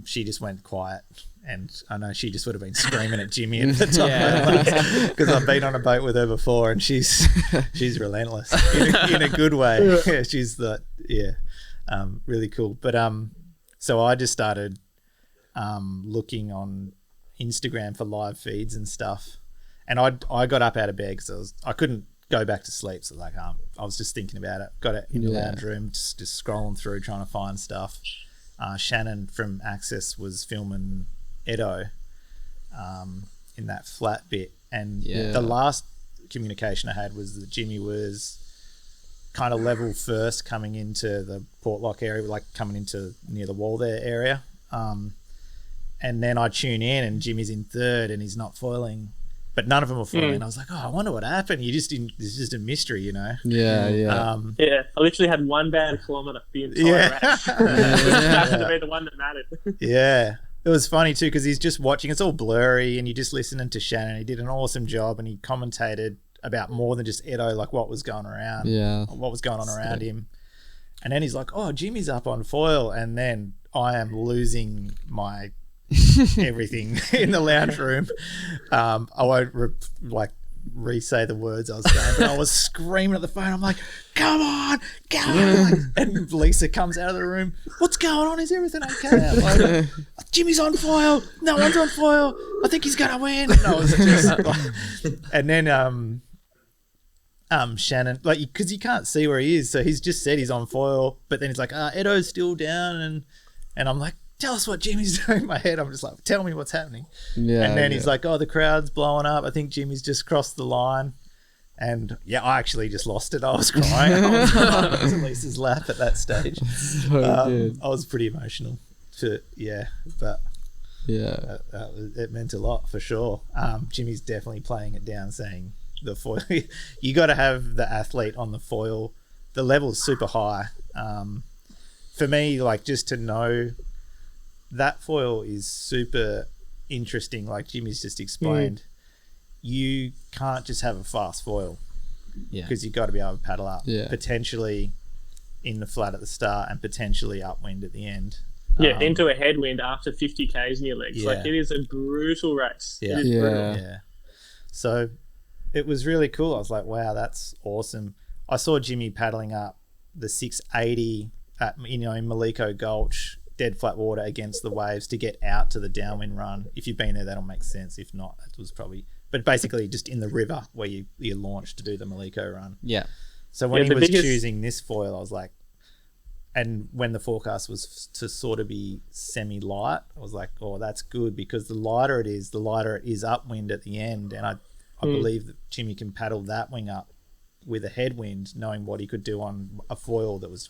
she just went quiet. And I know she just would have been screaming at Jimmy at the time, because I've been on a boat with her before, and she's relentless in a good way. Yeah, she's really cool. But so I just started looking on Instagram for live feeds and stuff, and I got up out of bed because I couldn't go back to sleep. So I was just thinking about it. Got it in the lounge room, just scrolling through trying to find stuff. Shannon from Access was filming Edo in that flat bit, and the last communication I had was that Jimmy was kind of level first coming into the Port Lock area, like coming into near the wall there area, and then I tune in and Jimmy's in 3rd and he's not foiling, but none of them were foiling. I was like, I wonder what happened. It's just a mystery, Yeah. Yeah, I literally had one bad kilometre the entire race. Happened to be the one that mattered. Yeah. It was funny too, because he's just watching. It's all blurry, and you're just listening to Shannon. He did an awesome job, and he commentated about more than just Edo, like what was going around, what was going on around him. And then he's like, "Oh, Jimmy's up on foil," and then I am losing my everything in the lounge room. I won't re-say the words I was saying, but I was screaming at the phone. I'm like, come on. And Lisa comes out of the room. What's going on? Is everything okay? I'm like, Jimmy's on foil. No one's on foil. I think he's gonna win. And I was just and then Shannon, because you can't see where he is, so he's just said he's on foil, but then he's like, Edo's still down, and I'm like, tell us what Jimmy's doing. In my head, I'm just like, tell me what's happening. Yeah. And then he's like, the crowd's blowing up. I think Jimmy's just crossed the line. And I actually just lost it. I was crying. I was on Lisa's lap at that stage. I was pretty emotional. But it meant a lot for sure. Jimmy's definitely playing it down, saying the foil. You got to have the athlete on the foil. The level's super high. For me, just to know. That foil is super interesting, like Jimmy's just explained. You can't just have a fast foil because you've got to be able to paddle up, potentially in the flat at the start and potentially upwind at the end. Into a headwind after 50 Ks in your legs. It is a brutal race. It is brutal. So it was really cool. I was like, wow, that's awesome. I saw Jimmy paddling up the 680 in Maliko Gulch, dead flat water against the waves to get out to the downwind run. If you've been there, that'll make sense. If not, that was probably... But basically just in the river where you launch to do the Maliko run. Yeah. So when he was choosing this foil, I was like, and when the forecast was to sort of be semi-light, I was like, oh, that's good, because the lighter it is upwind at the end, and I believe that Jimmy can paddle that wing up with a headwind, knowing what he could do on a foil that was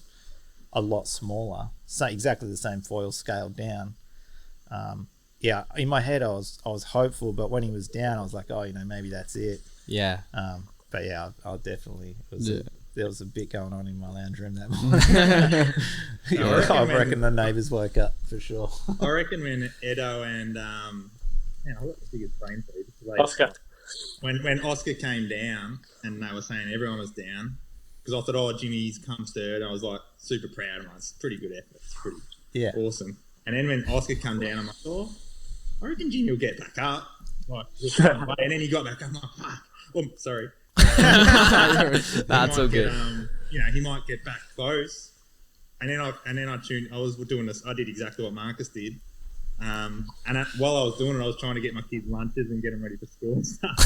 a lot smaller, so exactly the same foil scaled down. Yeah, in my head I was hopeful, but when he was down, I was like, oh, maybe that's it. Yeah. But yeah, I'll definitely. There was a bit going on in my lounge room that morning. I reckon the neighbours woke up for sure. I reckon when Edo and man, I've got the biggest brain food. Oscar. When Oscar came down and they were saying everyone was down, because I thought, oh, Jimmy's come third. I was like super proud of him. It's pretty good effort. It's pretty awesome. And then when Oscar come down, I'm like, oh, I reckon Jimmy will get back up. Like, and then he got back up. I'm like, fuck. Oh, sorry. That's all good. He might get back close. And then I tuned. I was doing this. I did exactly what Marcus did. While I was doing it, I was trying to get my kids lunches and get them ready for school and stuff.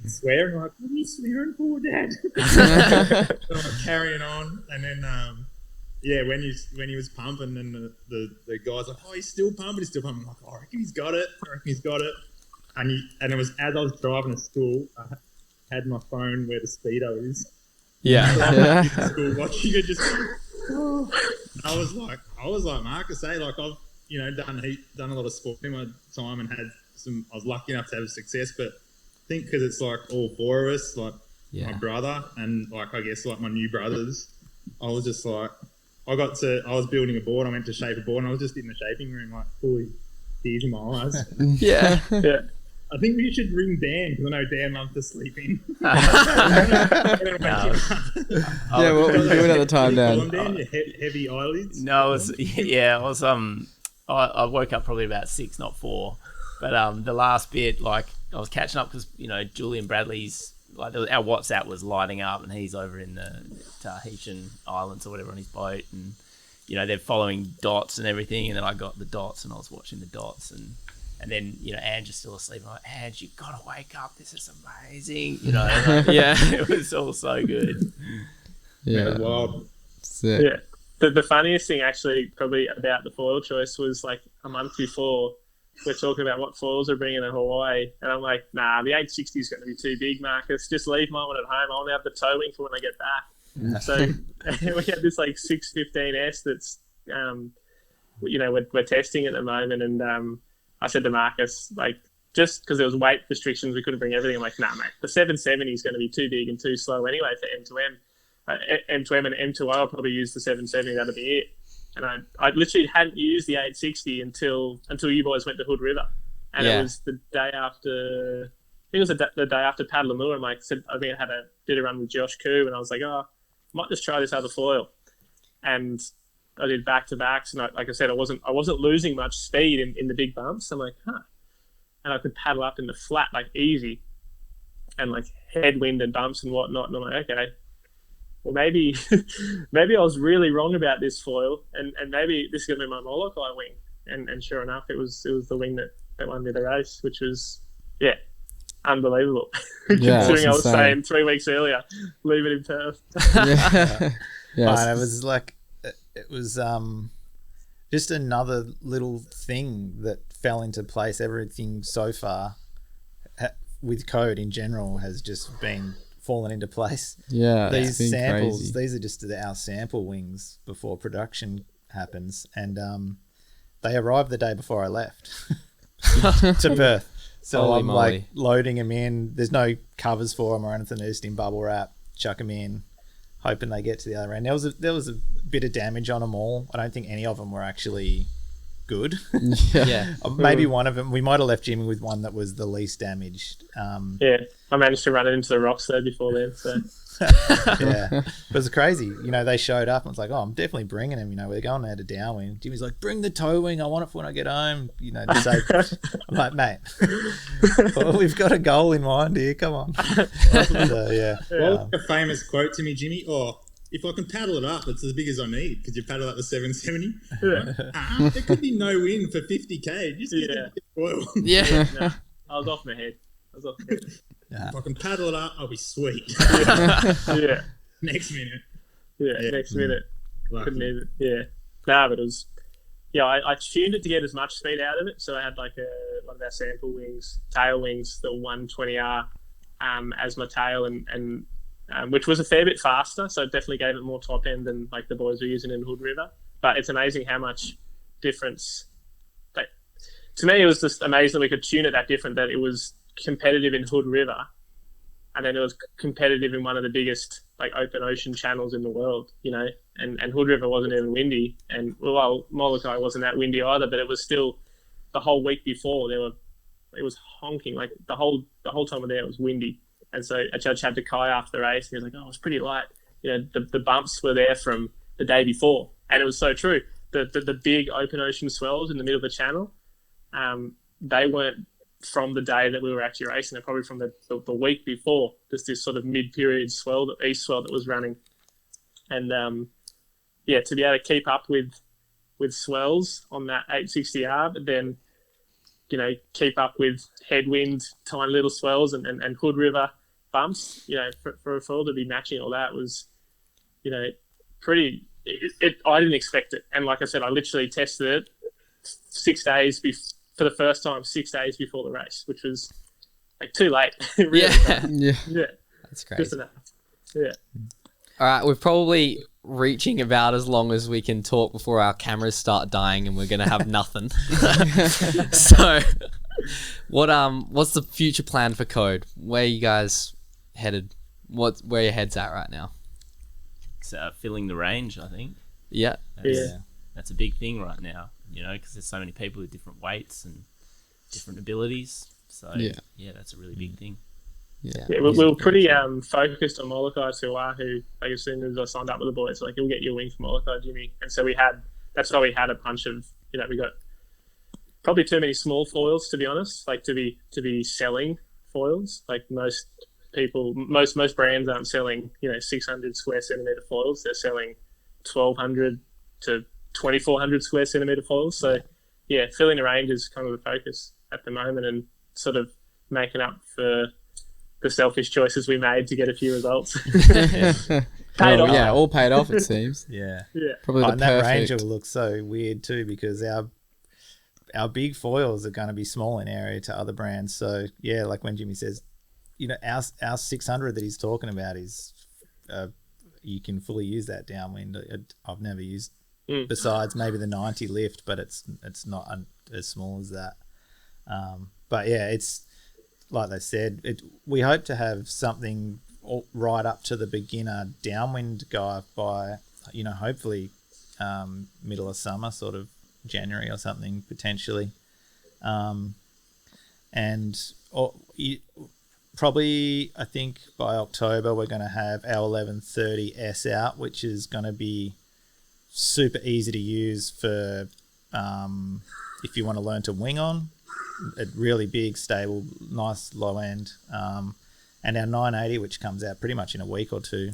Swearing, like, what are you swearing for, Dad? So I'm carrying on, and then when he was pumping, then the guy's like, oh, he's still pumping. I'm like, oh, I reckon he's got it. And it was as I was driving to school, I had my phone where the speedo is. Yeah. School watching it, just. Oh. I was like Marcus, like I've done a lot of sport in my time and had some. I was lucky enough to have success, but I think because it's like all four of us, like my brother and like I guess like my new brothers, I was just like I was building a board. I went to shape a board, and I was just in the shaping room, like fully tears in my eyes. Yeah. I think we should ring Dan, because I know Dan loves to sleep in. What were you doing at the time, Dan? Dan, your heavy eyelids. No, I woke up probably about 6, not 4. But the last bit, like I was catching up because Julian Bradley's like our WhatsApp was lighting up, and he's over in the Tahitian Islands or whatever on his boat, and they're following dots and everything, and then I got the dots and I was watching the dots, and then Ange is still asleep. I'm like, Ange, you gotta wake up. This is amazing. It was all so good. Yeah, wild. Yeah. The funniest thing actually probably about the foil choice was like a month before we're talking about what foils we're bringing to Hawaii, and I'm like, nah, the 860 is going to be too big, Marcus. Just leave my one at home. I'll only have the tow wing for when I get back. So we have this like 615S that's we're testing at the moment, and I said to Marcus, like, just because there was weight restrictions, we couldn't bring everything. I'm like, nah, mate, the 770 is going to be too big and too slow anyway for M2M. M2M and M2O, I'll probably use the 770. That'll be it. And I literally hadn't used the 860 until you boys went to Hood River, and it was the day after. I think it was the day after Paddle-a-Moor, and like said, I think I did a run with Josh Koo, and I was like, oh, I might just try this other foil, and I did back-to-backs, and like I said, I wasn't losing much speed in the big bumps. I'm like, and I could paddle up in the flat like easy, and like headwind and bumps and whatnot. And I'm like, okay, well maybe I was really wrong about this foil, and maybe this is gonna be my Molokai wing. And sure enough, it was the wing that won me the race, which was unbelievable. Considering I was saying 3 weeks earlier, leave it in Perth. It was like. It was just another little thing that fell into place. Everything so far with code in general has just been fallen into place. Yeah, these samples, crazy. These are just our sample wings before production happens, and they arrived the day before I left to Perth. So holy I'm moly. Like loading them in. There's no covers for them or anything. They're just in bubble wrap. Chuck them in, hoping they get to the other end. There was a bit of damage on them all. I don't think any of them were actually good. Maybe one of them. We might have left Jimmy with one that was the least damaged. I managed to run it into the rocks there before then. So it was crazy. They showed up and it's like, oh, I'm definitely bringing them. We're going out to downwind. Jimmy's like, bring the tow wing. I want it for when I get home. To say, I'm like, mate, well, we've got a goal in mind here. Come on. What's a famous quote to me, Jimmy? Oh, if I can paddle it up, it's as big as I need, because you paddle up the 770. There could be no wind for 50k. Just get the foil. No, I was off my head. If I can paddle it up, I'll be sweet. Next minute. Next minute. couldn't even. Yeah, nah, but it was. Yeah, I tuned it to get as much speed out of it. So I had like one of our sample wings, tail wings, the 120R, as my tail, and which was a fair bit faster. So it definitely gave it more top end than like the boys were using in Hood River. But it's amazing how much difference. Like, to me, it was just amazing that we could tune it that different. That it was competitive in Hood River, and then it was competitive in one of the biggest like open ocean channels in the world, you know, and Hood River wasn't even windy, and well, Molokai wasn't that windy either, but it was still the whole week before it was honking, like the whole time of there it was windy, and so a judge had to kai after the race, and he was like, oh, it's pretty light, you know, the bumps were there from the day before, and it was so true. The big open ocean swells in the middle of the channel, they weren't from the day that we were actually racing. They're probably from the week before. Just this sort of mid-period swell, the east swell that was running, and to be able to keep up with swells on that 860R, but then you know keep up with headwind, tiny little swells, and Hood River bumps. You know, for a foil to be matching all that was, you know, pretty. I didn't expect it, and like I said, I literally tested it 6 days for the first time 6 days before the race, which was like too late. Really. Yeah. That's crazy. Just enough. Yeah. All right, we're probably reaching about as long as we can talk before our cameras start dying and we're gonna have nothing. So, what's the future plan for Code? Where are you guys headed? Where your head's at right now? It's filling the range, I think. Yeah. That's a big thing right now, you know, because there's so many people with different weights and different abilities. So yeah, that's a really big thing. Yeah, we were pretty focused on Molokai to Oahu. Like as soon as I signed up with the boys, like you'll get your wing from Molokai, Jimmy. And so that's why we had a bunch of, you know, we got probably too many small foils, to be honest. Like to be selling foils. Like most people, most brands aren't selling, you know, 600 square centimeter foils. They're selling 1,200 to 2,400 square centimeter foils. So yeah, filling the range is kind of the focus at the moment, and sort of making up for the selfish choices we made to get a few results. Paid off. Yeah, all paid off, it seems. Yeah. Probably the and that perfect. range will look so weird too, because our big foils are going to be small in area to other brands. So yeah, like when Jimmy says, you know, our 600 that he's talking about is you can fully use that downwind. I've never used besides maybe the 90 lift, but it's not as small as that. But yeah, it's like they said, we hope to have something right up to the beginner downwind guy by, you know, hopefully middle of summer, sort of January or something potentially. Probably, I think by October we're going to have our 1130S out, which is going to be super easy to use for if you want to learn to wing on. A really big, stable, nice low end. And our 980, which comes out pretty much in a week or two,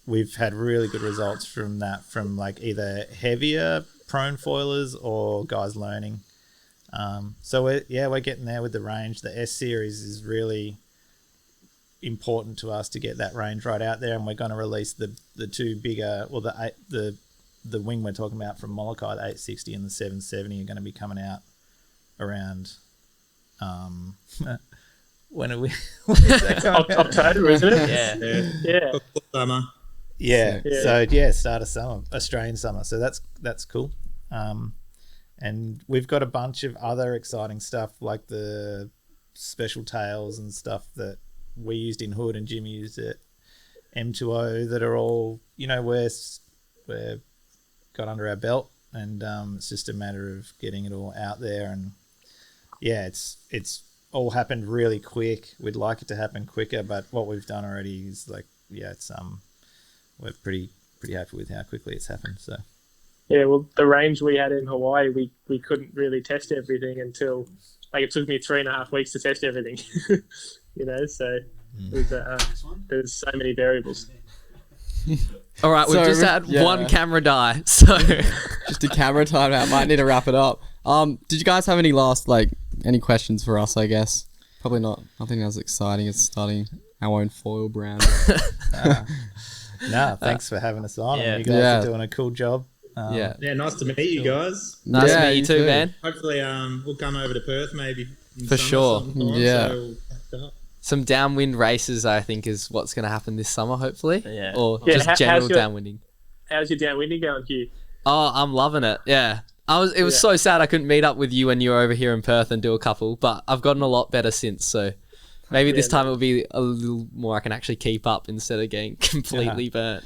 we've had really good results from that, from like either heavier prone foilers or guys learning. So we're getting there with the range. The S series is really important to us to get that range right out there, and we're going to release the two bigger, well, the wing we're talking about from Molokai, the 860 and the 770 are going to be coming out around when are we October, isn't it? Yeah. Summer. Yeah. So start of summer, Australian summer. So that's cool. And we've got a bunch of other exciting stuff like the special tails and stuff that we used in Hood and Jimmy used at M2O that are all, you know, we're got under our belt, and it's just a matter of getting it all out there. And yeah, it's all happened really quick. We'd like it to happen quicker, but what we've done already is like, it's we're pretty happy with how quickly it's happened. So yeah, well, the range we had in Hawaii, we couldn't really test everything until, like, it took me 3.5 weeks to test everything. You know, so there's so many variables. All right, we've just had one camera die, so just a camera timeout. Might need to wrap it up. Did you guys have any any questions for us? I guess probably not. Nothing as exciting as starting our own foil brand. No, thanks for having us on. Yeah. You guys Yeah. are doing a cool job. Yeah. Yeah, nice to meet you guys. Nice Yeah, to meet you you too, too. man. Hopefully, we'll come over to Perth maybe. In For summer sure. sometime, Yeah. So we'll catch up. Some downwind races, I think, is what's going to happen this summer, hopefully. Yeah. Or Yeah, just how's general your- downwinding. How's your downwinding going, Hugh? Oh, I'm loving it. Yeah. It was Yeah. so sad I couldn't meet up with you when you were over here in Perth and do a couple, but I've gotten a lot better since. So maybe this time it'll be a little more I can actually keep up instead of getting completely burnt.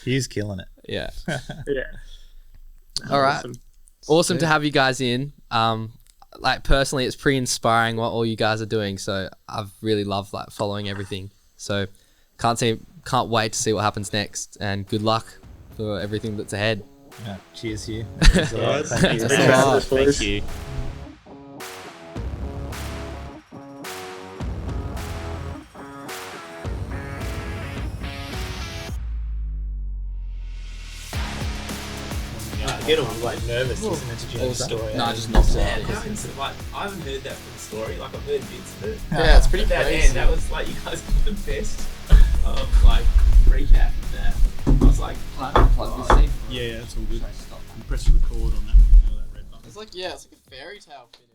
He's killing it. Yeah. Yeah. All right. Awesome to have you guys in. Like personally, it's pretty inspiring what all you guys are doing. So I've really loved like following everything. So can't wait to see what happens next. And good luck for everything that's ahead. Yeah, cheers, Hugh. Guys, Thank you. Thank you. Get all like nervous, isn't it, to join the story? No, I just knocked it out. Like, I haven't heard that from the story. Like, I've heard bits of it. Yeah, it's pretty But that crazy. end, that was like, you guys got the best like recap of that. I was like, Yeah, that's all good. You press record on that one. You know, that red button. It's like, yeah, it's like a fairy tale finish.